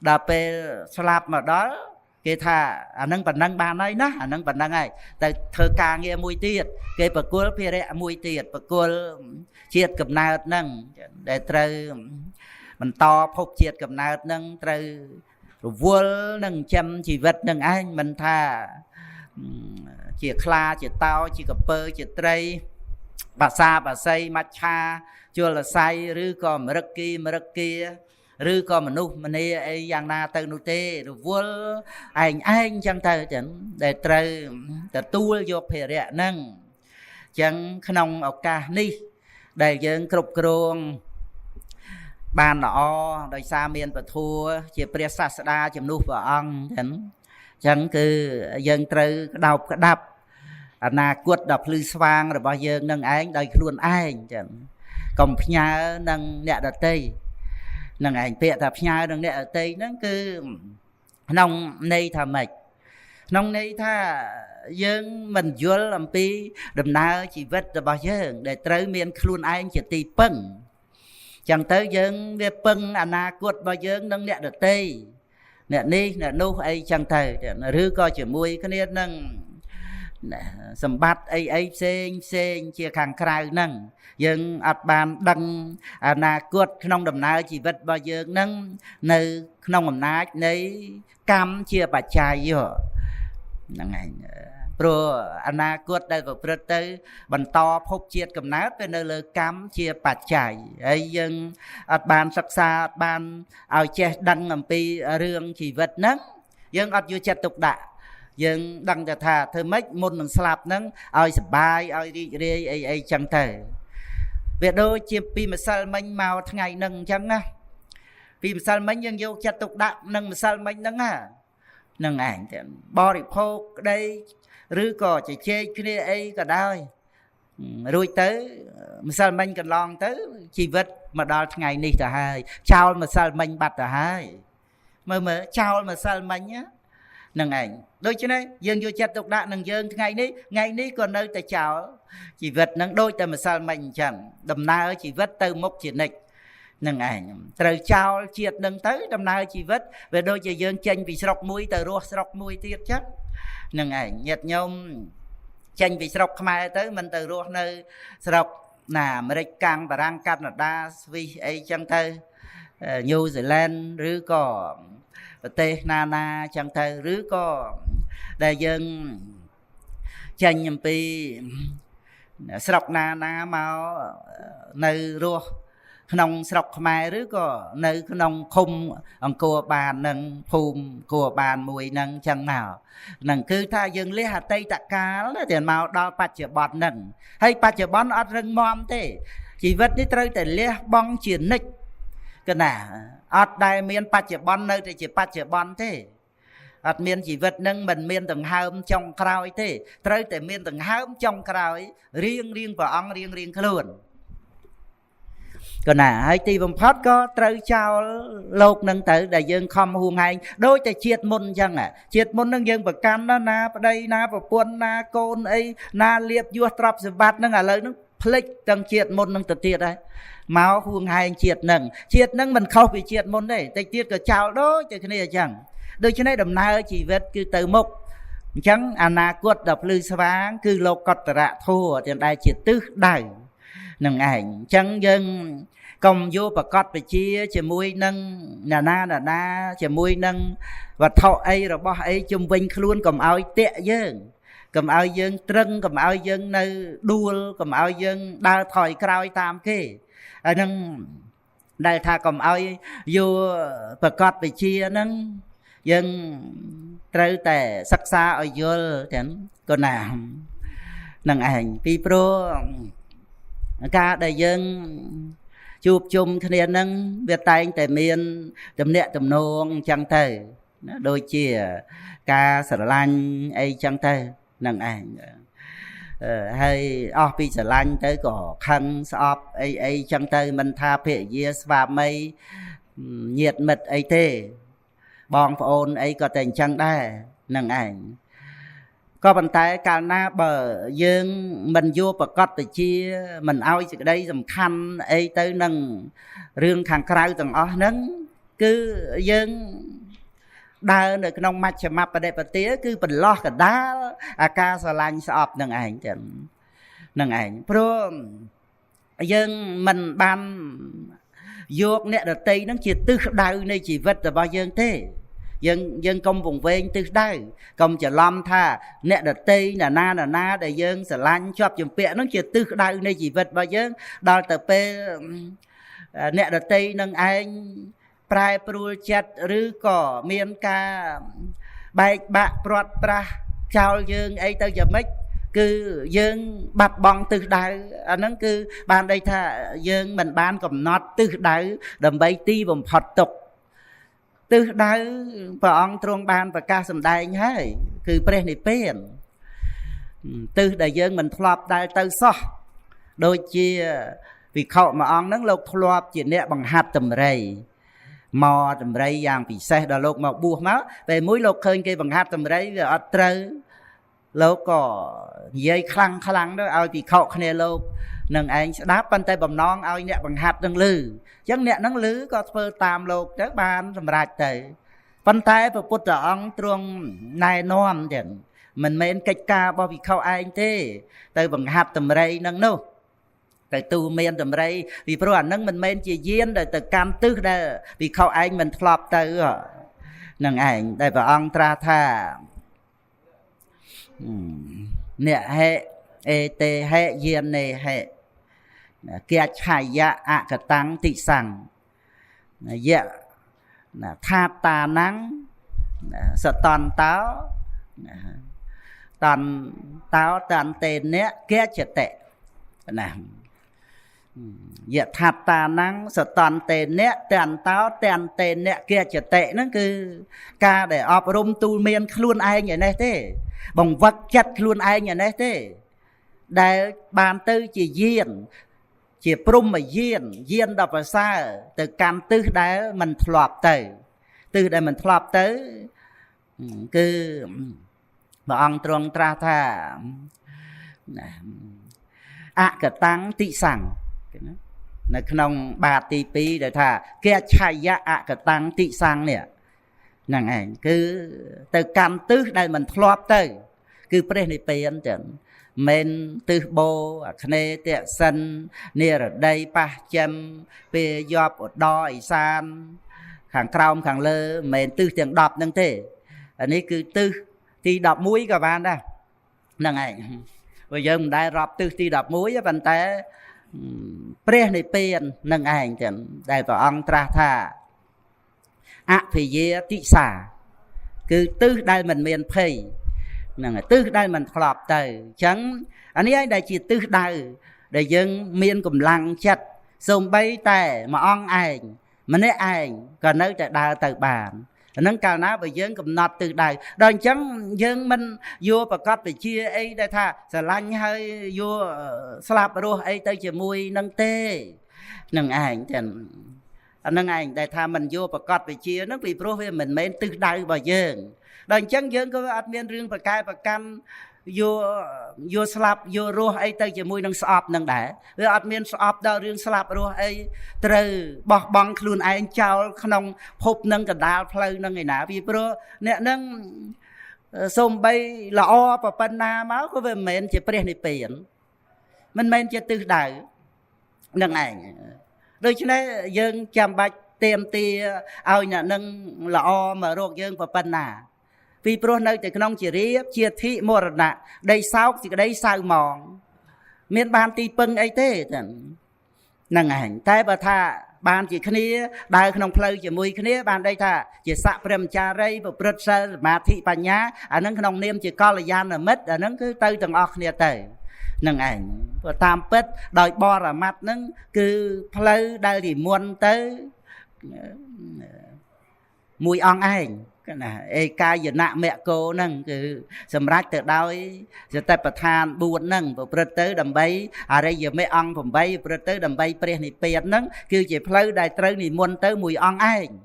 đạp về slap mà đó cái thà nâng bản năng ban ấy ná nâng bản năng ấy tại thơ ca nghe mùi tiệt cái bậc cô phê rẽ mùi tiệt bậc cô chiết cầm nào nâng để trời mình to phúc chiết cầm nào nâng trời vua nâng chăm chỉ vật nâng anh mình thà chỉ kla chỉ tao chỉ cặp bơ chỉ tray bà sa bà say matcha chưa là say rư còn mà rắc kia rư còn mà nụ mà nè ấy giang na từ nụ tê rồi vua anh chẳng thơ chẳng để trời để tu vô phê rẽ nâng chẳng khăn ở ca ni để dân cục kruông ban nọ đời xa miền và thua chỉ bia sa đa chấm nút vào ăn chẳng cứ dân trời đọc đập na quật đập lư xoang rồi bao giờ nâng anh đời luôn anh chẳng còn nhà nâng nhẹ đặt tây nâng ảnh bịa tập nhà nâng nhẹ đặt tây nó cứ nông này thà mệt nông này tha dân mình vô làm pi đầm nào chỉ vết rồi bao giờ để trời miền luôn anh chỉ tì pưng chẳng tới dân về pưng na quật bao giờ nâng nhẹ đặt tây nè ni nè nu ấy chẳng thầy rư coi chỉ mùi cái này nâng sầm bát ấy sen chia khang khai nâng dân ắt bàn đăng na cuột nông đầm na chỉ vật bao giờ nâng nơi nông đầm na lấy cam chia bạch chai vô nâng ảnh pro na cuột đây vào pro tới bàn to phúc chiết cầm nát bên nơi lơ cam chia bạch chai ấy dân ắt bàn sắc xa ắt bàn ao che đăng ngầm pi rương chỉ vật nâng dân ắt vô chặt tục đạ dân đăng cho thà thơ mấy môn mình slap nâng ai sập bài ai đi ai chẳng thể việc đôi chiêm pi mà sao mình màu ngày nâng chẳng á pi mà sao mình dân vô chặt tục đạ nâng mà sao mình nâng à nâng ảnh bò đi phô đây rư cò chỉ chê cái ấy cả đôi rồi tới mà sao mình cần lòng tới chi vật mà đo ngày này cả hai chào mà sao mình bắt cả hai mơ chào mà sao mình nhá nâng ảnh đôi chứ này dân vô chặt tục đạ nâng dân ngày ní còn nơi ta chào chỉ vật nâng đôi ta mà sao mình chẳng đầm na chỉ vật từ mốc chỉ nịch nâng ảnh trời chào triệt nâng tới đầm na chỉ vật về đôi chỉ dân tranh vì sọc mũi từ ruột sọc mũi tiết chắc nâng ảnh nhật nhôm tranh vì sọc mai tới mình từ ruột nơi sọc nà mà đây càng và đang Canada vì ấy chẳng thơ New Zealand rứ có tê na chẳng thơ rứ có đại dân tranh nhầm pi sọc na màu nơi ruột nông sọc mai rứ có nơi nông khung ông cua bàn nâng phùm cua bàn mùi nâng chẳng nào nâng cứ tha dân lấy hạt tây tạ cá là tiền màu đo bạch chở bọt nâng hay bạch chở bọt ọt rừng mòm thế chỉ vật đi trơi để lấy bong chuyển nịch cái nào ọt đại miền bạch chở bọt nơi thì chỉ bạch chở bọt thế ọt miền chỉ vật nâng mình miền từng hơm trong crowd thế trơi để miền từng hơm trong crowd riêng vào ông riêng luôn còn nè hay ti vòng phát có trời chào lột nâng tử đại dương không huông hay đôi tại triệt môn chăng à triệt môn nâng dương và cam đó na đây na và quân na côn ấy na liệp vua trập sự bát nâng à lời nó ភ្លេចទាំងជាតិមុននឹងទៅទៀតហើយមកហួងហែងជាតិនឹងមិនខុសពីជាតិមុនទេតិចទៀតក៏ចោលដូចតែគ្នាអញ្ចឹងដូច្នេះដំណើរជីវិតគឺទៅមុខអញ្ចឹងអនាគតដល់ភ្លឺស្វាងគឺលោកតរៈធម៌ទាំងដែលជាទិសដៅនឹងឯងអញ្ចឹងយើងកុំយកប្រកបវិជាជាមួយនឹងណាជាមួយនឹងវត្ថុអីរបស់អីជំវិញខ្លួនកុំឲ្យតាក់យើងកុំឲ្យយើងត្រឹងកុំឲ្យយើងនៅដួលកុំឲ្យយើងដើរថយក្រោយតាមគេហើយនឹងដែលថាកុំឲ្យយកប្រកបវិជាហ្នឹងយើងត្រូវតែសិក្សាឲ្យយល់ទាំងកូនណានឹងឯងពីព្រោះការដែលយើងជួបជុំគ្នានឹងវាតែងតែមានទំនាក់ទំនងអញ្ចឹងទៅណាដូចជាការស្រឡាញ់អីអញ្ចឹងទៅនឹងឯងហើយអស់ពីស្រឡាញ់ទៅក៏ខឹងស្អប់អីអញ្ចឹងទៅមិនថាភរិយាស្វាមីញាតិមិត្តអីទេបងប្អូនអីក៏តែអញ្ចឹងដែរនឹងឯងក៏ប៉ុន្តែកាលណាបើយើងមិនយកប្រកបវិជាមិនឲ្យសេចក្តីសំខាន់អីទៅនឹងរឿងខាងក្រៅទាំងអស់ហ្នឹងគឺយើងដើរនៅក្នុងមជ្ឈមបដិបទាគឺបន្លោះកដាលអាការស្រឡាញ់ស្អប់នឹងឯងចឹងនឹងឯងព្រោះយើងមិនបានយកអ្នកដតីហ្នឹងជាទិសដៅនៃជីវិតរបស់យើងទេយើងកុំវង្វេងទិសដៅកុំច្រឡំថាអ្នកដតីណាដែលយើងស្រឡាញ់ជាប់ជំពាក់ហ្នឹងជាទិសដៅនៃជីវិតរបស់យើងដល់ទៅពេលអ្នកដតីនឹងឯងប្រែប្រួលចិត្តឬក៏មានការបែកបាក់ព្រាត់ប្រាសចោលយើងអីទៅយ៉ាងម៉េចគឺយើងបាត់បង់ទិសដៅអាហ្នឹងគឺបានន័យថាយើងមិនបានកំណត់ទិសដៅដើម្បីទីបំផុតទុកទិសដៅព្រះអង្គទ្រង់បានប្រកាសសម្ដែងហើយគឺព្រះនិព្វានទិសដែលយើងមិនធ្លាប់ដែលទៅសោះដូចជាវិខមួយអង្គហ្នឹងលោកធ្លាប់ជាអ្នកបង្ហាត់តម្រៃមកតម្រៃយ៉ាងពិសេសដល់លោកមកបួសមកពេលមួយលោកឃើញគេបង្ហាត់តម្រៃវាអត់ត្រូវលោកក៏និយាយខ្លាំងទៅឲ្យពិខុគ្នាលោកនឹងឯងស្ដាប់ប៉ុន្តែបំណងឲ្យអ្នកបង្ហាត់នឹងឮអញ្ចឹងអ្នកនឹងឮក៏ធ្វើតាមលោកទៅបានសម្រេចទៅប៉ុន្តែព្រះពុទ្ធអង្គទ្រង់ណែនាំចឹងមិនមែនកិច្ចការរបស់ពិខុឯងទេទៅបង្ហាត់តម្រៃនឹងនោះតែទូមានតម្រៃពីព្រោះអានឹងមិនមែនជាយានដែលទៅកាន់ទិសដែលពិខុឯងមិនធ្លាប់ទៅនឹងឯងដែលព្រះអង្គត្រាស់ថាអ្នកហេអេតេហេយានេហេគាឆាយៈអកតាំងតិសੰយៈថាតាណੰសតន្តោតន្តោតន្តេអ្នកគាចតិណាយថាតាណੰសតន្តេអ្នកតន្តោតន្តេអ្នកគាចតិហ្នឹងគឺការដែលអប់រំទូលមានខ្លួនឯងឯនេះទេបង្វឹកចិត្តខ្លួនឯងឯនេះទេដែលបានទៅជាយានជាព្រំយានដល់ប្រសើរទៅកាន់ទិសដែលមិនធ្លាប់ទៅទិសដែលមិនធ្លាប់ទៅគឺព្រះអង្គទ្រង់ត្រាស់ថាអកតាំងតិសੰនៅក្នុងបាតទី2ដែលថាគាឆាយៈអកតាំងតិសੰនេះហ្នឹងឯងគឺទៅកម្មទិសដែលមិនធ្លាប់ទៅគឺព្រះនិព្វានចឹងមិនទិសបោអាគ្នេយ៍ទសិននិរដីប៉ះចិមពេលយប់ឧត្តរឦសានខាងក្រោមខាងលើមិនមែនទិសទាំង10ហ្នឹងទេអានេះគឺទិសទី11ក៏បានដែរហ្នឹងឯងព្រោះយើងមិនដែលរាប់ទិសទី11ប៉ុន្តែព្រះនិព្វាននឹងឯងចឹងដែលព្រះអង្គត្រាស់ថាអភិយាតិសាគឺទិសដែលមិនមានភ័យហ្នឹងទិសដែលមិនធ្លាប់ទៅអញ្ចឹងអានេះឯងដែលជាទិសដៅដែលយើងមានកម្លាំងចិត្តសូម្បីតែមួយអង្គឯងម្នាក់ឯងក៏នៅតែដើរទៅបានអានឹងកាលណាបើយើងកំណត់ទិសដៅដល់អញ្ចឹងយើងមិនយកប្រកបវិជាអីដែលថាស្រឡាញ់ហើយយកស្លាប់រស់អីទៅជាមួយនឹងទេនឹងឯងចឹងអានឹងឯងដែលថាមិនយកប្រកបវិជាហ្នឹងពីព្រោះវាមិនមែនទិសដៅរបស់យើងដល់អញ្ចឹងយើងក៏អត់មានរឿងប្រកែប្រកាន់ vô slap vô rùa ấy tới chỉ mùi nâng sọp nâng đá vì ọt miên sọp đào riêng slap rùa ấy từ bọc băng luôn ai chào không hộp nâng cả đào phơi nâng ngày nào vì bro nè nâng xôm bay lọ và pan na máu có về mền chỉ pre này biển mình men chỉ từ đời nâng ảnh đôi cho nên dân chăm bạch tiêm tia ao nhà nâng lọ mà ruột dân và pan na vì pro nơi từ nông chỉ riết chia thị mùa nạ đây sao thì cái đây sao mòn miền ban ti pưng ấy thế nâng ảnh tay bà tha ban chỉ khné đại nông phơi chỉ mùi khné ban đây tha chỉ sạ prem cha rây và prất sơ mà thị bà nhá nâng nông niêm chỉ co là gian là mất nâng cứ tư từng ọc nè tới nâng ảnh và tam pết đòi bo là mặt nâng cứ phơi đây thì muôn tới mùi ong ảnh ê ca giờ nạ mẹ cô nâng cứ sầm rách từ đôi giờ tay bật than buồn nâng và bật tới đầm bay à đây giờ mấy ongผมbay bật tới đầm bay pre này pe nâng cứ chỉ phơi đại tới này muôn tới mùi ong ảnh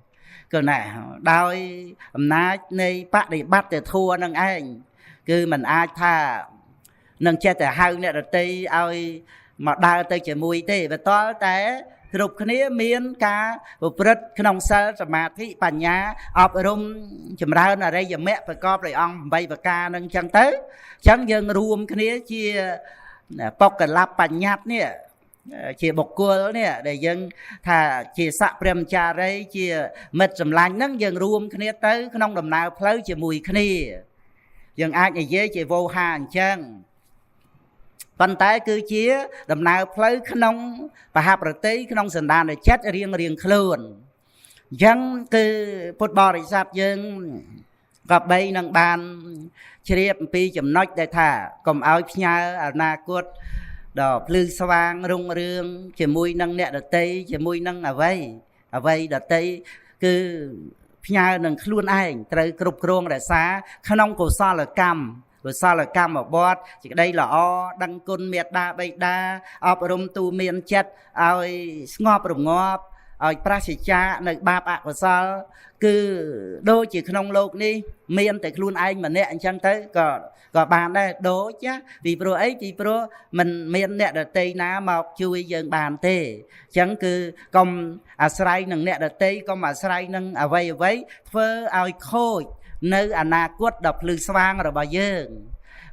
cái này đôi ná này bắt để bắt để thua nâng ảnh cứ mình ai tha nâng cheแต่ hai nè rồi tây ai mà đào tới chỉ mùi tê và to téรูปคณีเมียนกาบุปริตขนมเซลสมาธิปัญญาอบรมจำราญอะไรอย่างแม่ประกอบเลยองใบประกาหนึ่งจังเต้จังยังรวมคณีเชียปกกันรับปัญญาเนี่ยเชียบกกัวเนี่ยได้ยังถ้าเชียสะเปรมจาไรเชียเม็ดสำลังนั่งยังรวมคณีเต้ขนมดำนาวเพลย์เชียมวยคณียังอาจจะเย่เชียโวหานจังปัญไตคือเชี่ยดำนาเพลย์ขนมปะหาประเทศขนมสันดานในชัดเรียงคลื่นยังคือพุทธบริษัทยังกับใบนางบานเชียบปีจำนอยได้ท่ากลมเอาพิญญาอนาคตดอกพลือสว่างรุ่งเรืองเชี่ยมวยนางเนี่ยดอกเตยเชี่ยมวยนางเอาไว้ดอกเตยคือพิญญาหนึ่งคลื่นไอ้เตยกรุบกรวงแต่สาขนมกุศลกรรมrồi sao là cam ở bọt chỉ đây là o đăng côn miệt đa bay đa ọp rôm tu miền chất ai ngọp rụng ngọp ai prashicha nơi ba bạc và sao cứ đôi chỉ không lộc đi miền tại luôn anh mà nè anh chăng tới có bàn đây đố chứ vì pro ấy vì pro mình miền nè đợt tây ná mọc chui dần bàn tê chẳng cứ công sray nâng nè đợt tây công sray nâng vây phơ ai khôi nơiอนาคตดับพลือสว่างระบายเยิง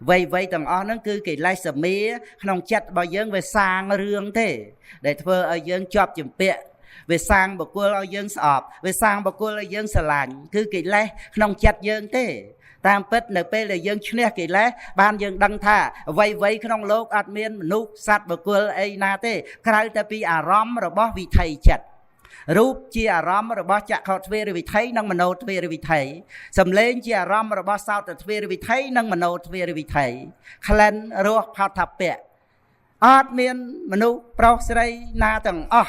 ไว้ต่างอ้อนั่นคือกิจไล่สมีขนมจัดบายเยิงไปสร้างเรื่องเท่ได้เธอเอาเยิงจอบจุ่มเปะไปสร้างบุกลัวเอาเยิงสอบไปสร้างบุกลัวเอาเยิงสลายคือกิจไล่ขนมจัดเยิงเท่ตามเป็ดในเปเลยเยิงเชี่ยกิจไล่บ้านเยิงดังท่าไว้ขนมโลกอัดเมียนมนุษย์สัตว์บุกลัวไอ้นาเท่ใครแต่ปีอารมณ์ระบอบวิไทยจัดรูปเจียรำระบอบจะเขาทเวรวิไทยนั่งมโนทเวรวิไทยสำเร็จเจียรำระบอบสาวแต่ทเวรวิไทยนั่งมโนทเวรวิไทยคลันรัวพาทับเปะอาดเมียนมนุษย์เปล่าใส่นาต่างอ๋อ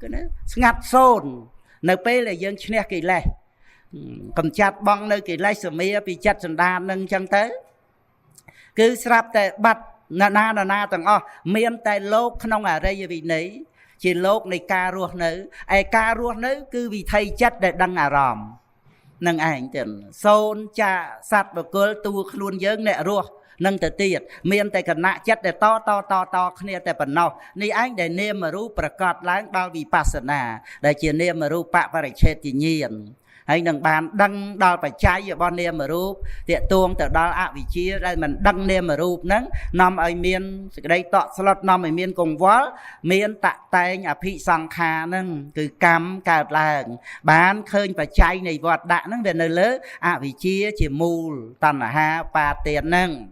ก็เนี่ยงัดโซนในเปเลยยังเชี่ยกี่เลยกำจัดบังในกี่เลยสมัยปีจัดสันดานนั่งจังเต้คือสลับแต่บัดนาต่างอ๋อเมียนแต่โลกขนมอะไรอย่างนี้chỉ lốt này ca ruột nữ ai ca ruột nữ cứ vì thầy chất để đăng ròm nâng ảnh chẳng xôn cha sạch và cơ tu luôn dưỡng nẹ ruột nâng tự tiệt miền tại cần nạ chất để to khnia tại phần nào ni anh để nêm mà rúประกอบ láng bao vì pasana để chỉ nêm mà rú bạ và chết thì nhiên hay nâng bàn đăng đo phải trái ở bon nêm mà rú tiệt tuông từ đó ạ vị trí đây mình đăng nêm mà rú nắng nằm ở miền đây tọt slot nằm ở miền cùng vó miền tạ tay nhà thị sang kha nâng từ cam cả làng bán khơi phải trái này vọt đạn nâng về nơi lớn ạ vị trí chỉ mù tần là ha pa tiền nâng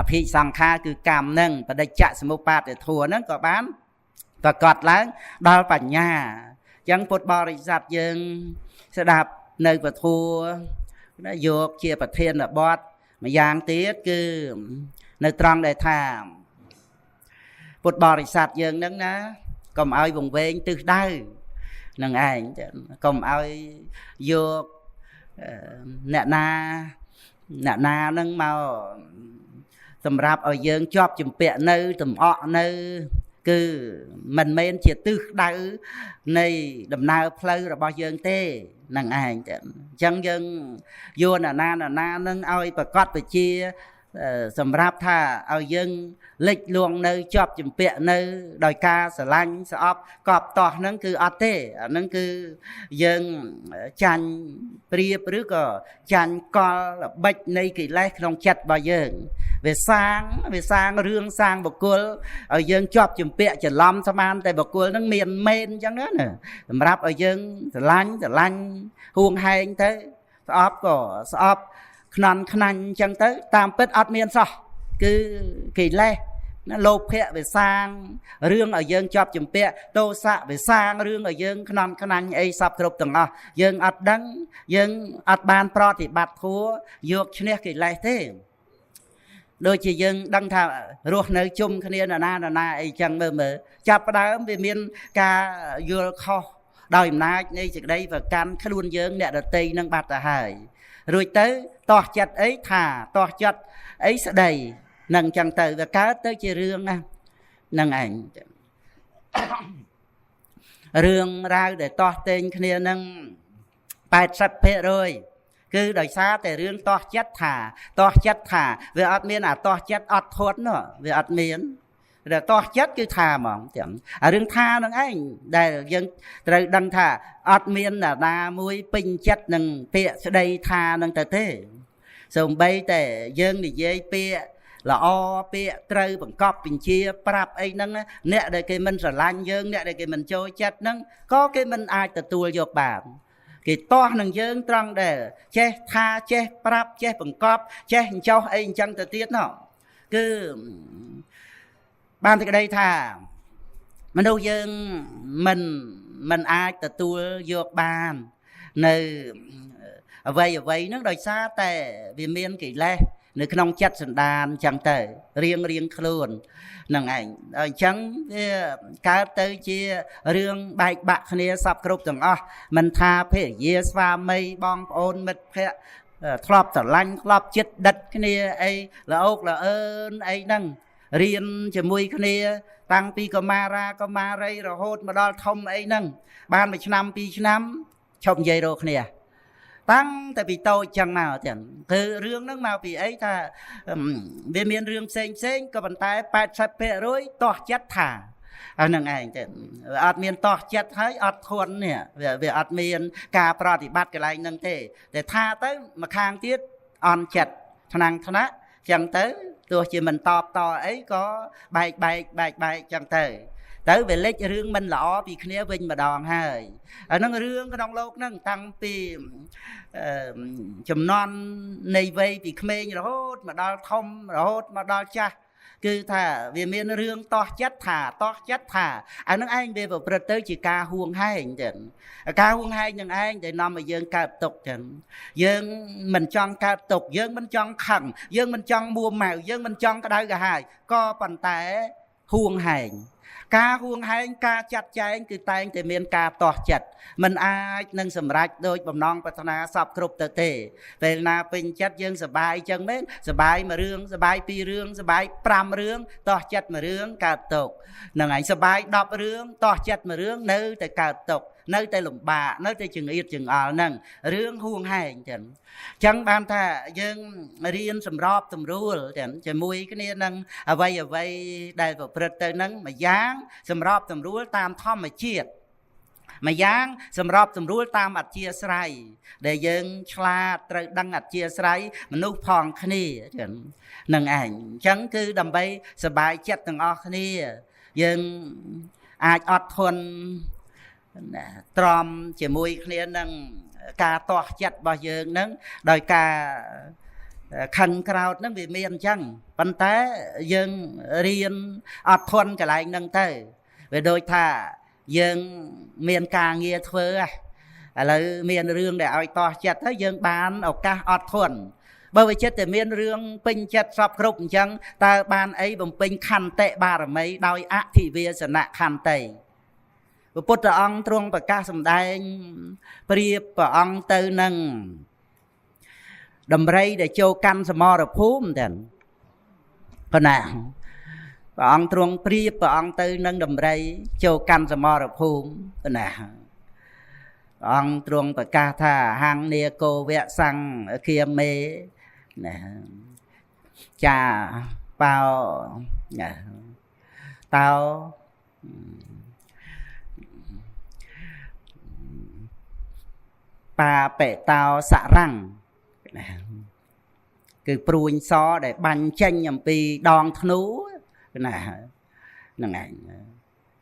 thị sang khaคือกรรมนั่งปฏิจจสมุปบาทแต่ถั่วนั่งก็บ้านประกอบล้างดาวปัญญายังพุทธบริษัทยังสดับในประทัวนโยกเชียประเทศน่ะบอสมาอย่างเตี้ยคือในตรังได้ถามพุทธบริษัทยังนั่งนะก็เอาวงเวงตึกได้นั่งไอ้ก็เอาโยกเนนานั่งมาสำหรับเอาเยิงชอบจุ่มเปะเนื้อตุ่มอ้อเนื้อคือมันเมนเฉียดตึกได้ในดำนาเพลย์ระบายเยิงเต้นั่งไอ้จังยังโยนนานั่งเอาประกอบไปเชีย សម្រាប់ថាឲ្យយើងលិចលួងនៅជាប់ជំពាក់នៅដោយការស្រឡាញ់ស្អប់កប់តោះហ្នឹងគឺអត់ទេអាហ្នឹងគឺយើងចាញ់ព្រៀបឬក៏ចាញ់កលល្បិចនៃកិលេសក្នុងចិត្តរបស់យើងវាសាងរឿងសាងបុគ្គលឲ្យយើងជាប់ជំពាក់ច្រឡំស្មានតែបុគ្គលហ្នឹងមានមែនអញ្ចឹងណាសម្រាប់ឲ្យយើងស្រឡាញ់ហួងហែងទៅស្អប់ក៏ស្អប់ខ្នន់ខ្នាញ់អញ្ចឹងទៅតាមពិតអត់មានសោះគឺកិលេសណាលោភៈវាសាងរឿងឲ្យយើងជាប់ជំពាក់ទោសៈវាសាងរឿងឲ្យយើងខ្នន់ខ្នាញ់អីសពគ្រប់ទាំងអស់យើងអត់ដឹងយើងអត់បានប្រតិបត្តិធម៌យកឈ្នះកិលេសទេដូចជាយើងដឹងថារស់នៅជុំគ្នានរណាអីចឹងមើលចាប់ផ្ដើមវាមានការយល់ខុសដោយអំណាចនៃសេចក្តីប្រកាន់ខ្លួនយើងអ្នកដតីនឹងបាត់ទៅហើយរួចទៅតោះចិត្តអីថាតោះចិត្តអីស្ដីនឹងចឹងទៅវាកើតទៅជារឿងណានឹងឯងរឿងរ៉ាវដែលតោះតេងគ្នានឹង80%គឺដោយសារតែរឿងតោះចិត្តថាវាអត់មានអាតោះចិត្តអត់ធន់នោះវាអត់មានតែតោះចិត្តគឺថាហ្មងទាំងអារឿងថានឹងឯងដែលយើងត្រូវដឹងថាអត់មានណាមួយពេញចិត្តនឹងពាក្យស្ដីថានឹងទៅទេសូម្បីតែយើងនិយាយពាក្យល្អពាក្យត្រូវបង្កប់បញ្ជាប្រាប់អីហ្នឹងអ្នកដែលគេមិនស្រឡាញ់យើងអ្នកដែលគេមិនចូលចិត្តហ្នឹងក៏គេមិនអាចទទួលយកបានគេតោះនឹងយើងត្រង់ដែលចេះថាចេះប្រាប់ចេះបង្កប់ចេះអញ្ចោះអីអញ្ចឹងទៅទៀតណោះគឺបានតែក្តីថាមនុស្សយើងមិនអាចទទួលយកបាននៅអ្វីហ្នឹងដោយសារតែវាមានកិលេសនៅក្នុងចិត្តសន្តានអញ្ចឹងទៅរៀងខ្លួននឹងឯងអញ្ចឹងវាកើតទៅជារឿងបែកបាក់គ្នាសពគ្រប់ទាំងអស់មិនថាភរិយាស្វាមីបងប្អូនមិត្តភក្តិធ្លាប់ស្រឡាញ់ធ្លាប់ចិត្តដិតគ្នាអីល្អោកល្អើនអីហ្នឹងរៀនជាមួយគ្នាតាំងពីកុមារីរហូតមកដល់ធំអីហ្នឹងបាន1ឆ្នាំ2ឆ្នាំឈប់និយាយរកគ្នាតាំងតែពីតូចចឹងមកទាំងគឺរឿងហ្នឹងមកពីអីថាវាមានរឿងផ្សេងក៏ប៉ុន្តែ80%តោះចិត្តថាអានឹងឯងទៅអត់មានតោះចិត្តហើយអត់ធន់នេះវាអត់មានការប្រតិបត្តិកន្លែងហ្នឹងទេតែថាទៅម្ខាងទៀតអន់ចិត្តថ្នាក់ចឹងទៅទោះជាមិនតបតអីក៏បែកចឹងទៅវាលេចរឿងមិនល្អពីគ្នាវិញម្ដងហើយអាហ្នឹងរឿងក្នុងโลกហ្នឹងតាំងពីចំនួននៃវ័យពីក្មេងរហូតមកដល់ធំរហូតមកដល់ចាស់គឺថាវាមានរឿងតោះចិត្តថាអាហ្នឹងឯងវាប្រព្រឹត្តទៅជាការហួងហែងចឹងការហួងហែងនឹងឯងដែលនាំឲ្យយើងកើតទុក្ខចឹងយើងមិនចង់កើតទុក្ខយើងមិនចង់ខឹងយើងមិនចង់មួម៉ៅយើងមិនចង់ក្តៅក្រហាយក៏ប៉ុន្តែហួងហែងការហួងហែងការចាត់ចែងគឺតែងតែមានការតោះចិត្តមិនអាចនឹងសម្រេចដោយបំណងប្រាថ្នាសពគ្រប់ទៅទេពេលណាពេញចិត្តយើងសប្បាយចឹងមែនសប្បាយមួយរឿងសប្បាយពីររឿងសប្បាយ5រឿងតោះចិត្តមួយរឿងកើតទុក្ខហ្នឹងហើយសប្បាយ10រឿងតោះចិត្តមួយរឿងនៅតែកើតទុក្ខនៅតែលំបាកនៅតែចង្អៀតចង្អល់ហ្នឹងរឿងហួងហែងចឹងបានថាយើងរៀនសម្របសម្រួលជាមួយគ្នានឹងអ្វីដែលប្រព្រឹត្តទៅហ្នឹងមួយយ៉ាងសម្របសម្រួលតាមធម្មជាតិមួយយ៉ាងសម្របសម្រួលតាមអធ្យាស្រ័យដែលយើងឆ្លាតត្រូវដឹងអធ្យាស្រ័យមនុស្សផងគ្នានឹងឯងអញ្ចឹងគឺដើម្បីសប្បាយចិត្តទាំងអស់គ្នាយើងអាចអត់ធន់ទ្រាំជាមួយគ្នានឹងការតោះចិត្តរបស់យើងនឹងដោយការខឹងក្រោធនឹងវាមានអញ្ចឹងប៉ុន្តែយើងរៀនអត់ធន់កន្លែងហ្នឹងទៅវាដូចថាយើងមានការងារធ្វើឥឡូវមានរឿងដែលឲ្យតោះចិត្តទៅយើងបានឱកាសអត់ធន់បើវិចិត្តតែមានរឿងពេញចិត្តសពគ្រប់អញ្ចឹងតើបានអីបំពេញខន្តិបារមីដោយអធិវាសនៈខន្តិព្រះពុទ្ធអង្គទ្រង់ប្រកាសសម្ដែងប្រៀបព្រះអង្គទៅនឹងដំរីដែលចូលកាន់សមរភូមិទាំងប៉ុណ្ណាព្រះអង្គទ្រង់ប្រៀបព្រះអង្គទៅនឹងដំរីចូលកាន់សមរភូមិប៉ុណ្ណាព្រះអង្គទ្រង់ប្រកាសថាហੰនាគោវៈសੰឃាមេណា chà bao tao bà bệ tao xạ răng cứ pruin so để banh chanh nhầm pi đòn thú nè này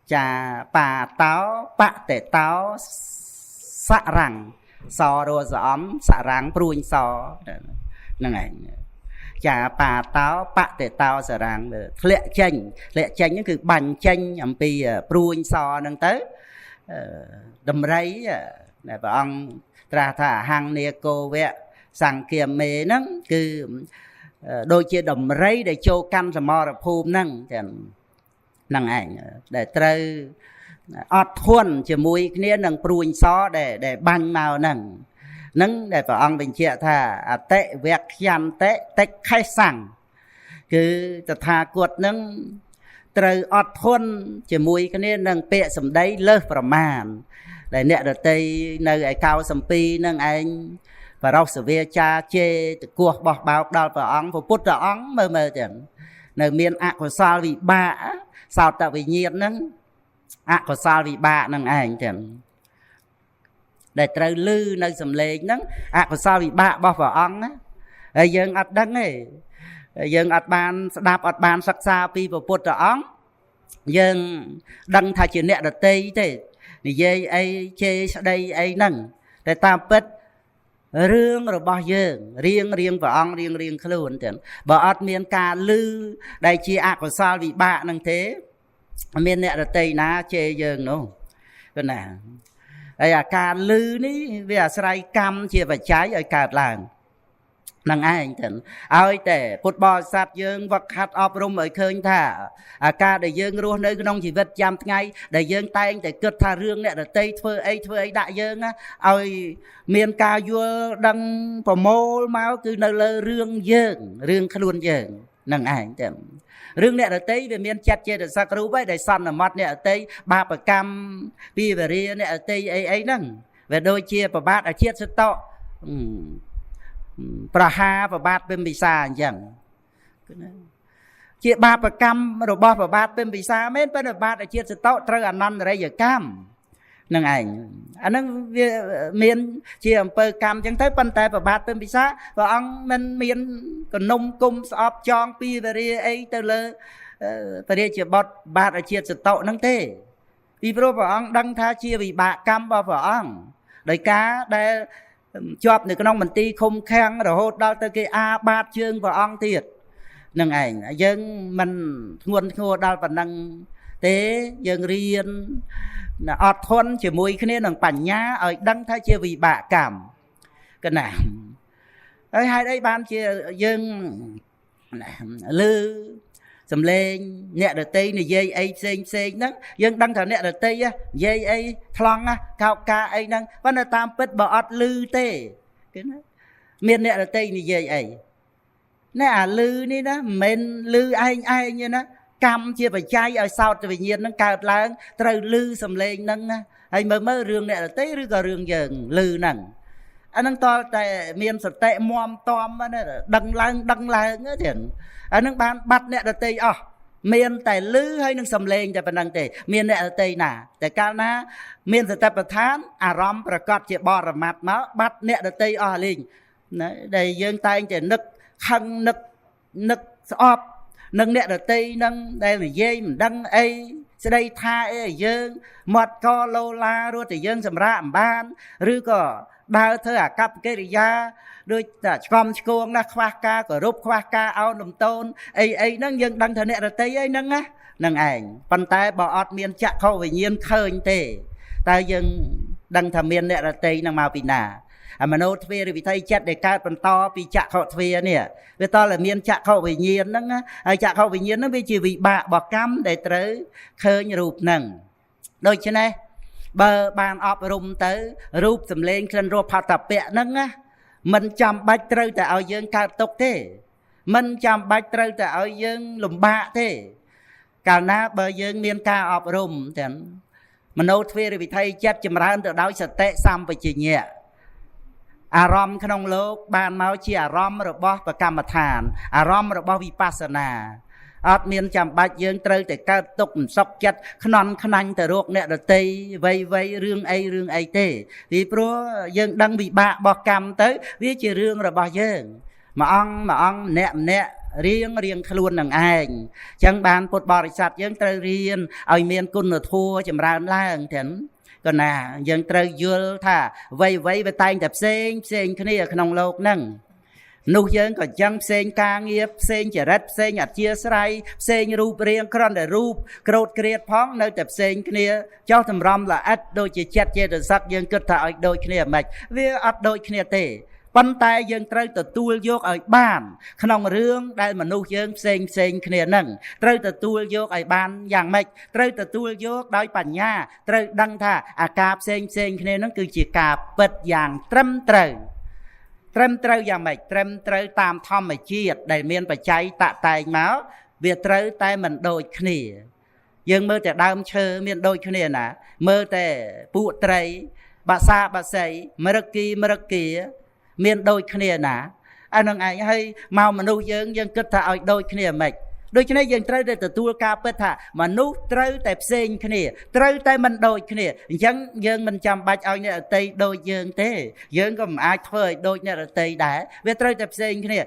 chà bà táo bạ tệ táo xạ răng so rồi gióm xạ răng pruin so này chà bà táo bạ tệ táo xạ răng lệ chanh cứ banh chanh nhầm pi pruin so nâng tới đầm rấy này bà ông ra thả hàng nè cô vẹ sang kia mê nâng cứ đôi chia đầm rấy để châu căn rồi mò rập phùm nâng nâng ảnh để trơ ọt khuôn chỉ mùi kia nâng pruin xó để banh màu nâng nâng để bà ông bình chia thả tệ vẹt khăn tệ tách khai sẵn cứ thả cuột nâng trơ ọt khuôn chỉ mùi kia nâng bệ sầm đấy lơ bà màn để nè đợt tây nơi ai cao sầm pi nâng anh và rau sờ ve cha chê cuộc bỏ bao đào vào ống và put vào ống mơ chẳng nơi miền của sao vì bạ sao tạo vì nhiệt nâng của sao vì bạ nâng anh chẳng để trời lư nơi sầm lên nâng của sao vì bạ bỏ vào ống á dân ắt đắng ấy dân ắt ban đạp ắt ban sắc xa pi và put vào ống dân đăng thay chuyện nè đợt tây thế dây ấy chê đây ấy nâng để ta bết riêng rồi bao giờ riêng và ông riêng luôn chẳng bà ớt miền ca lư đây chia của sao vì bạ nâng thế miền nẹ là tây ná chê dường nó cái nè đây là ca lư ní vì là sài cam chia và trái ở cả làng nâng ai chẳng ơi để phút bò sát dương vật hạt ọp rung ở khơi thả ca để dương luôn nơi nông chỉ vật chăm ngay để dương tay anh để cất thả rương nè để tây thưa ấy đại dương á ơi miền ca vua đăng phò mô máu cứ nơi lơ rương luôn dương nâng ai chẳng rương nè để tây về miền chặt chê để sắc rú với để săn ở mặt nè ở tây ba bà cam pi về ria nè ở tây ấy nâng về đôi chia và bát ở chiết sẽ to bà ha và bát bên bị xa chẳng chia ba bà cam rồi bỏ vào bát bên bị xa mấy bên bát ở chia sẽ tốt trơ ăn năn ở đây giờ cam nâng ảnh nâng miền chia bờ cam chẳng thấy bên tay và bát bên bị xa và ông mình miền còn nông cung sọp chong pi về đây ấy từ lơ từ đây chia bọt bát ở chia sẽ tốt nâng thế vì pro vào ông đăng tha chia vì bà cam vào ông đời cá đây chọp này cái nông mình ti không khen rồi hốt đau tới cái bát chương vào ông thiệt nâng ảnh dân mình nguồn khô đau và nâng tế dân riêng ọt thôn chỉ mùi cái nên nâng bản nhá ở đăng thay chia vì bạ cảm cái nào ấy hai đây ban chia dân lư sầm lên nè đợt tây này dây ấy xên đó dân đăng thằng nè đợt tây á dây ấy thong á cao ca ấy đăng vẫn là tam bết bỏ lư tê miền nè đợt tây này dây ấy nè lư ní đó mình lư ai như nó cam chia phải chai ở sau thì nhiên nó cao lớn trời lư sầm lên nâng hay mơ rương nè đợt tây rư cờ rương dần lư nằng anh đang to tại miền sập tệ mom tom á đăng lang á thiện anh đang bán bắt nè đợt tây miền tại lư hay nâng sầm lên tại phần đăng tây miền nè đợt tây nà tại cao ná miền sập tệ bát thán romประกอบជាបរមត្តមកបាត់អ្នកដតីអស់លេងដែលយើងតែងតែនឹកខឹងនឹកស្អប់នឹងអ្នកដតីនឹងដែលនិយាយមិនដឹងអីស្ដីថាអីឲ្យយើងមាត់កឡូឡារត់តែយើងសម្រាប់អំបានឬក៏ដើរធ្វើអាកប្បកិរិយាដូចតែឆ្កំឆ្គងណាខ្វះការគោរពខ្វះការអោនលំទោនអីហ្នឹងយើងដឹងថាអ្នកដតីអីហ្នឹងណានឹងឯងប៉ុន្តែបើអត់មានចក្ខុវិញ្ញាណឃើញទេតើយើងដឹងថាមានអ្នកដតីនឹងមកពីណាមโนទ្វារវិថីចិត្តដែលកើតបន្តពីចក្ខុទ្វារនេះវាតតែមានចក្ខុវិញ្ញាណហ្នឹងហើយចក្ខុវិញ្ញាណហ្នឹងវាជាវិបាករបស់កម្មដែលត្រូវឃើញរូបហ្នឹងដូច្នេះបើបានអប់រំទៅរូបសម្លេងក្លិនរសផតពៈហ្នឹងណាមិនចាំបាច់ត្រូវតែឲ្យយើងកើតទុកទេមិនចាំបាច់ត្រូវតែឲ្យយើងលំបាកទេកាលណាបើយើងមានការអប់រំទាំងមโนទ្វារវិថីចិត្តចម្រើនទៅដោយសតិសម្បជញ្ញៈ អារម្មណ៍ក្នុងលោកបានមកជាអារម្មណ៍របស់ប្រកម្មដ្ឋានអារម្មណ៍របស់វិបស្សនាអត់មានចាំបាច់យើងត្រូវតែកើតទុកមិនសុខចិត្តខ្នន់ខ្នាញ់ទៅរកអ្នកដតីវៃរឿងអីទេពីព្រោះយើងដឹងវិបាករបស់កម្មទៅវាជារឿងរបស់យើងមួយអង្គម្នាក់រៀងខ្លួននឹងឯងអញ្ចឹងបានពុទ្ធបរិស័ទយើងត្រូវរៀនឲ្យមានគុណធម៌ចម្រើនឡើងទាំងក៏ណាយើងត្រូវយល់ថាវៃវាតែងតែផ្សេងគ្នាក្នុងโลกហ្នឹងនោះយើងក៏ចឹងផ្សេងការងារផ្សេងចរិតផ្សេងអធិស្រ័យផ្សេងរូបរាងគ្រាន់តែរូបក្រោតក្រៀតផងនៅតែផ្សេងគ្នាចោះតម្រាំល្អិតដូចជាចិត្តចេតសិកយើងគិតថាឲ្យដូចគ្នាមិនវាអត់ដូចគ្នាទេប៉ុន្តែយើងត្រូវទទួលយកឲ្យបានក្នុងរឿងដែលមនុស្សយើងផ្សេងគ្នានឹងត្រូវទទួលយកឲ្យបានយ៉ាងម៉េចត្រូវទទួលយកដោយបញ្ញាត្រូវដឹងថាអាការផ្សេងគ្នានឹងគឺជាការពិតយ៉ាងត្រឹមត្រូវយ៉ាងម៉េចត្រឹមត្រូវតាមធម្មជាតិដែលមានបច្ច័យតតែងមកវាត្រូវតែមិនដូចគ្នាយើងមើលតែដើមឈើមានដូចគ្នាណាមើលតែពួកត្រីបាសាបាសីមរគីមានដូចគ្នាណាអានឹងឯងហើយមកមនុស្សយើងគិតថាឲ្យដូចគ្នាមិនដូច្នេះយើងត្រូវតែទទួលការពិតថាមនុស្សត្រូវតែផ្សេងគ្នាត្រូវតែមិនដូចគ្នាអញ្ចឹងយើងមិនចាំបាច់ឲ្យអ្នកដទៃដូចយើងទេយើងក៏មិនអាចធ្វើឲ្យដូចអ្នកដទៃដែរវាត្រូវតែផ្សេងគ្នា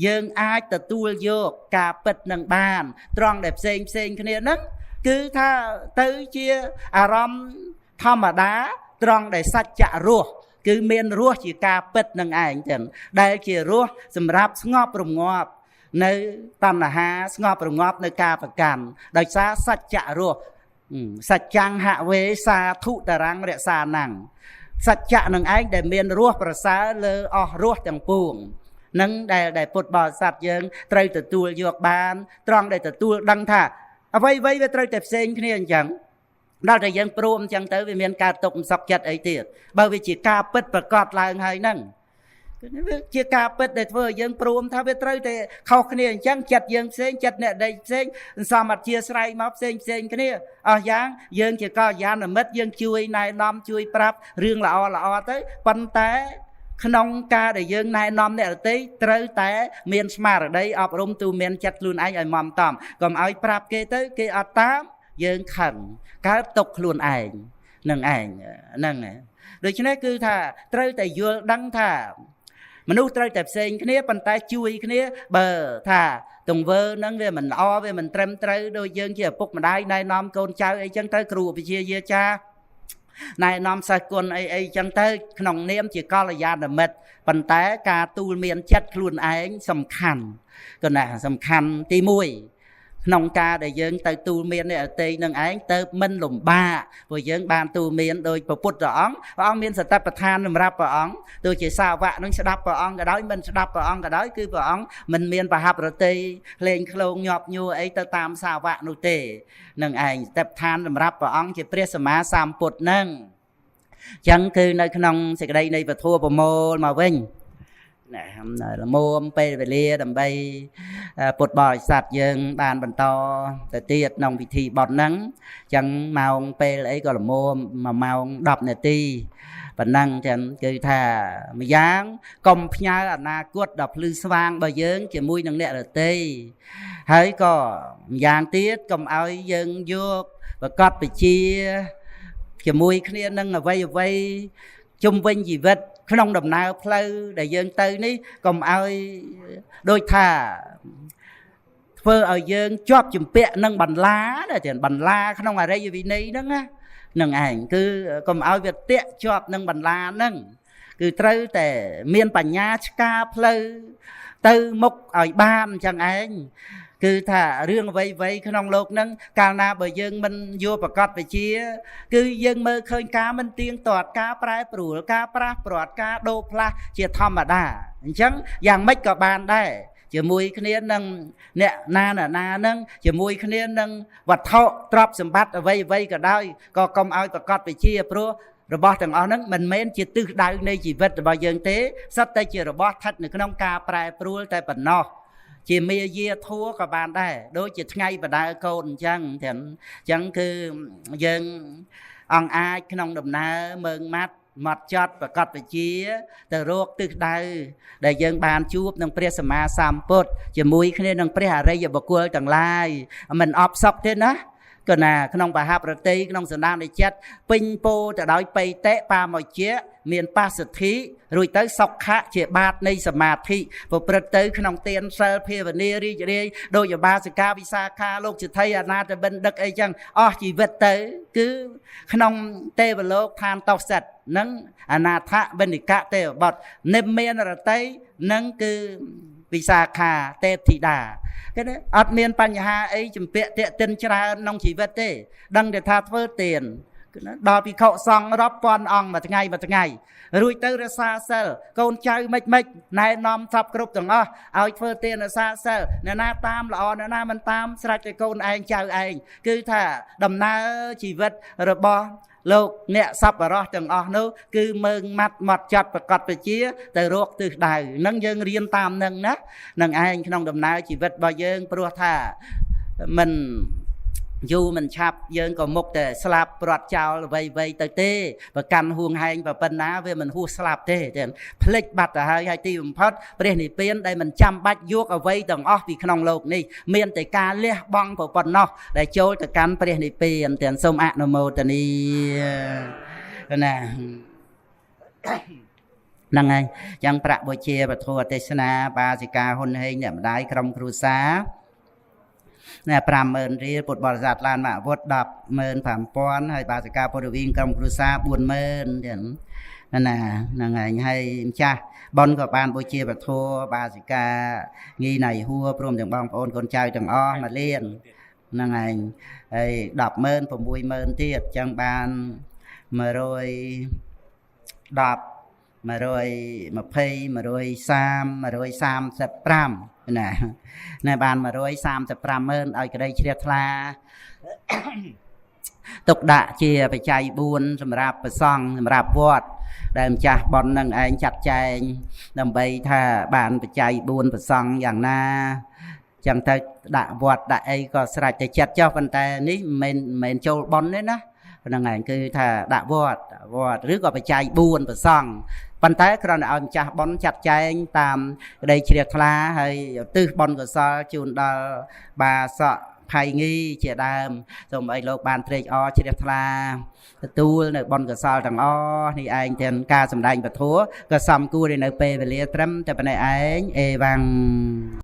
យើងអាចទទួលយកការពិតនឹងបានត្រង់ដែលផ្សេងគ្នាហ្នឹងគឺថាទៅជាអារម្មណ៍ធម្មតាត្រង់ដែលសច្ចៈរស់គឺមានរស់ជាការពិតនឹងឯងចឹងដែលជារស់សម្រាប់ស្ងប់រងាប់នៅតណ្ហាស្ងប់រងាប់នៅការប្រកាន់ដោយសារសច្ចៈរស់សច្ចੰហវេសាធុតរੰរក្សាណੰសច្ចៈនឹងឯងដែលមានរស់ប្រសើរលើអស់រស់ទាំងពួងនឹងដែលពុទ្ធបរិស័ទយើងត្រូវទទួលយកបានត្រង់ដែលទទួលដឹងថាអ្វីវាត្រូវតែផ្សេងគ្នាអញ្ចឹងដល់តែយើងព្រមអញ្ចឹងទៅវាមានការទុកមិនសុខចិត្តអីទៀតបើវាជាការពិតប្រកបឡើងហើយហ្នឹងវាជាការពិតដែលធ្វើឲ្យយើងព្រមថាវាត្រូវតែខុសគ្នាអញ្ចឹងចិត្តយើងផ្សេងចិត្តអ្នកដទៃផ្សេងសំអធិស្រ័យមកផ្សេងគ្នាអស់យ៉ាងយើងជាកល្យាណមិត្តយើងជួយណែនាំជួយប្រាប់រឿងល្អទៅប៉ុន្តែក្នុងការដែលយើងណែនាំអ្នកដទៃត្រូវតែមានស្មារតីអប់រំទូមានចិត្តខ្លួនឯងឲ្យម៉មតំកុំឲ្យប្រាប់គេទៅគេអត់តាមយើងខឹងកើតទុកខ្លួនឯងនឹងឯងហ្នឹងដូច្នេះគឺថាត្រូវតែយល់ដឹងថាមនុស្សត្រូវតែផ្សេងគ្នាប៉ុន្តែជួយគ្នាបើថាទង្វើហ្នឹងវាមិនល្អវាមិនត្រឹមត្រូវដូចយើងជាឪពុកម្ដាយណែនាំកូនចៅអីចឹងទៅគ្រូវិជ្ជាយាចាណែនាំសិស្សគុណអីចឹងទៅក្នុងនាមជាកល្យាណមិត្តប៉ុន្តែការទូលមានចិត្តខ្លួនឯងសំខាន់ក៏ណាសំខាន់ទី1ក្នុងការដែលយើងទៅទូលមានអ្នកអតីនឹងឯងទៅមិនលំបាកព្រោះយើងបានទូលមានដោយព្រះពុទ្ធអង្គមានសតិប្បដ្ឋានសម្រាប់ព្រះអង្គដូចជាសាវកនឹងស្ដាប់ព្រះអង្គក៏ដោយមិនស្ដាប់ព្រះអង្គក៏ដោយគឺព្រះអង្គមិនមានប្រហាប់រតីលេងឃ្លោងញាប់ញួរអីទៅតាមសាវកនោះទេនឹងឯងសតិប្បដ្ឋានសម្រាប់ព្រះអង្គជាព្រះសម្មាសម្ពុទ្ធនឹងអញ្ចឹងគឺនៅក្នុងសេចក្តីនៃពធប្រមូលមកវិញល្មមពេលវេលាដើម្បីពុទ្ធបរិស័ទយើងបានបន្តទៅទៀតក្នុងពិធីបុណ្យហ្នឹងអញ្ចឹងម៉ោងពេលអីក៏ល្មម1ម៉ោង10នាទីប៉ុណ្ណឹងចឹងគឺថាម្យ៉ាងកុំផ្ញើអនាគតដល់ភ្លឺស្វាងរបស់យើងជាមួយនឹងអ្នកដទៃហើយក៏ម្យ៉ាងទៀតកុំឲ្យយើងយកប្រកបវិជ្ជាជាមួយគ្នានឹងអ្វីជុំវិញជីវិតក្នុងដំណើរផ្លូវដែលយើងទៅនេះកុំឲ្យដូចថាធ្វើឲ្យយើងជាប់ជំពាក់នឹងបន្លាដែលជាបន្លាក្នុងអរិយវិន័យហ្នឹងណានឹងឯងគឺកុំឲ្យវាតាក់ជាប់នឹងបន្លាហ្នឹងគឺត្រូវតែមានបញ្ញាឆ្ការផ្លូវទៅមុខឲ្យបានអញ្ចឹងឯងគឺថារឿងអ្វីក្នុងโลกហ្នឹងកាលណាបើយើងមិនយកប្រកបវិជ្ជាគឺយើងមើលឃើញការមិនទៀងទាត់ការប្រែប្រួលការប្រះព្រាត់ការដូរផ្លាស់ជាធម្មតាអញ្ចឹងយ៉ាងម៉េចក៏បានដែរជាមួយគ្នានឹងអ្នកណាហ្នឹងជាមួយគ្នានឹងវត្ថុទ្រព្យសម្បត្តិអ្វីក៏ដោយក៏កុំឲ្យប្រកបវិជ្ជាព្រោះរបស់ទាំងអស់ហ្នឹងមិនមែនជាទិសដៅនៃជីវិតរបស់យើងទេសុទ្ធតែជារបស់ស្ថិតនៅក្នុងការប្រែប្រួលតែប៉ុណ្ណោះជាមាយាធัวក៏បានដែរដូចជាថ្ងៃបដើកូនអញ្ចឹងគឺយើងអង្គអាចក្នុងដំណើរមើងម៉ាត់ mặt chót và cọt về chia từ rốt từ đây để dân bàn chup nâng pre sama samput chỉ mũi khi nâng pre hà rây giờ bậc quê tầng lai mình ọp sọc thế đó còn là không bà hạp rực tì không sẵn đang để chết pin po từ đó bay té pa mọi chia miền pa sự thí rồi tới sọc khá chỉ bát này sầm mạt thị và bật tới không tiền sơ phê và nia đi đi đôi giờ ba sự ca visa ca lúc chỉ thấy à na từ bên đất ấy chăng chỉ vật tới cứ không tê và lô than tàu sạch nâng na thạ bên đi cả tê bọt nêm miên là tới nâng cứ visa ca tê thị đà cái đấy admin pan nhà ấy chừng bẹ tệ tên cha nông chỉ vật tê đăng để tha phơi tiền đòi bị khẩu xong rót con ong mà ngày rồi tới ra xa sờ con trai mệt này nom sập group từng ao phơi tiền là xa sờ nè na tam là nè na mình tam sạch cái con anh chào anh cứ thà đầm na chỉ vật rồi bo lục nè sập và rót từng nữa cứ mừng mặt mặt chặt và cọt và chia từ ruột từ đài nâng dân riêng tam nâng nát nâng anh trong đầm na chỉ vật bao dân pro thà mình dù mình chạp dân có một để slap bọt chào vây tới tê và căn huông hành và phân ná về mình hua slap tê thì plek bạch là hai tiêu phát bây giờ bên đây mình chăm bách vuốt ở vây tầng off vì khăn lục này miền tây ca lê bong của phần nó để trôi từ căn bây giờ bên tiền sông ạ nó mô tần đi nè năng anh chẳng bạc bồi chia và thua tê sana ba gì ca hôn hay nhậm đáy trong cru xá nè pram mơn ri bột bọt giặt lan mà vót đập mơn phàm pon hay bà sẽ cao bột viên trong cru sa buồn mơn nên là ngày hay cha bon của ban bôi chia và thua bà sẽ ca nghi này hua prom chẳng bong ôn con trai chẳng mà liền ngày đập mơn phòng vui mơn tiệt chẳng ban mà rồi đập mà rồi sam sập pram nè bàn mà rồi sam sập pram mơn ở cái đây chia thla tục đạ chia phải chạy buôn sầm rạp phải song sầm rạp vót đem chặt bọn nâng anh chặt chạy đầm bay thà bàn phải chạy buôn phải songอย่างna chẳng thấy đạ vót đạ ấy có sạch để chặt cho phần tay ní mình châu bón đấy đó nâng ảnh cứ thà đạ vót rước có phải chạy buôn phải song phần tay còn ông chặt bón chặt chạy tam đây chia thla hay tư bón của sao chun đào bà sợ hay nghi chia đam rồi mấy lô bàn trade chia thla tu nơi bon cái sao thằng thì anh tiền ca sầm đành và thua cái sầm cua để nơi p về lia trâm cho bên này anh e vàng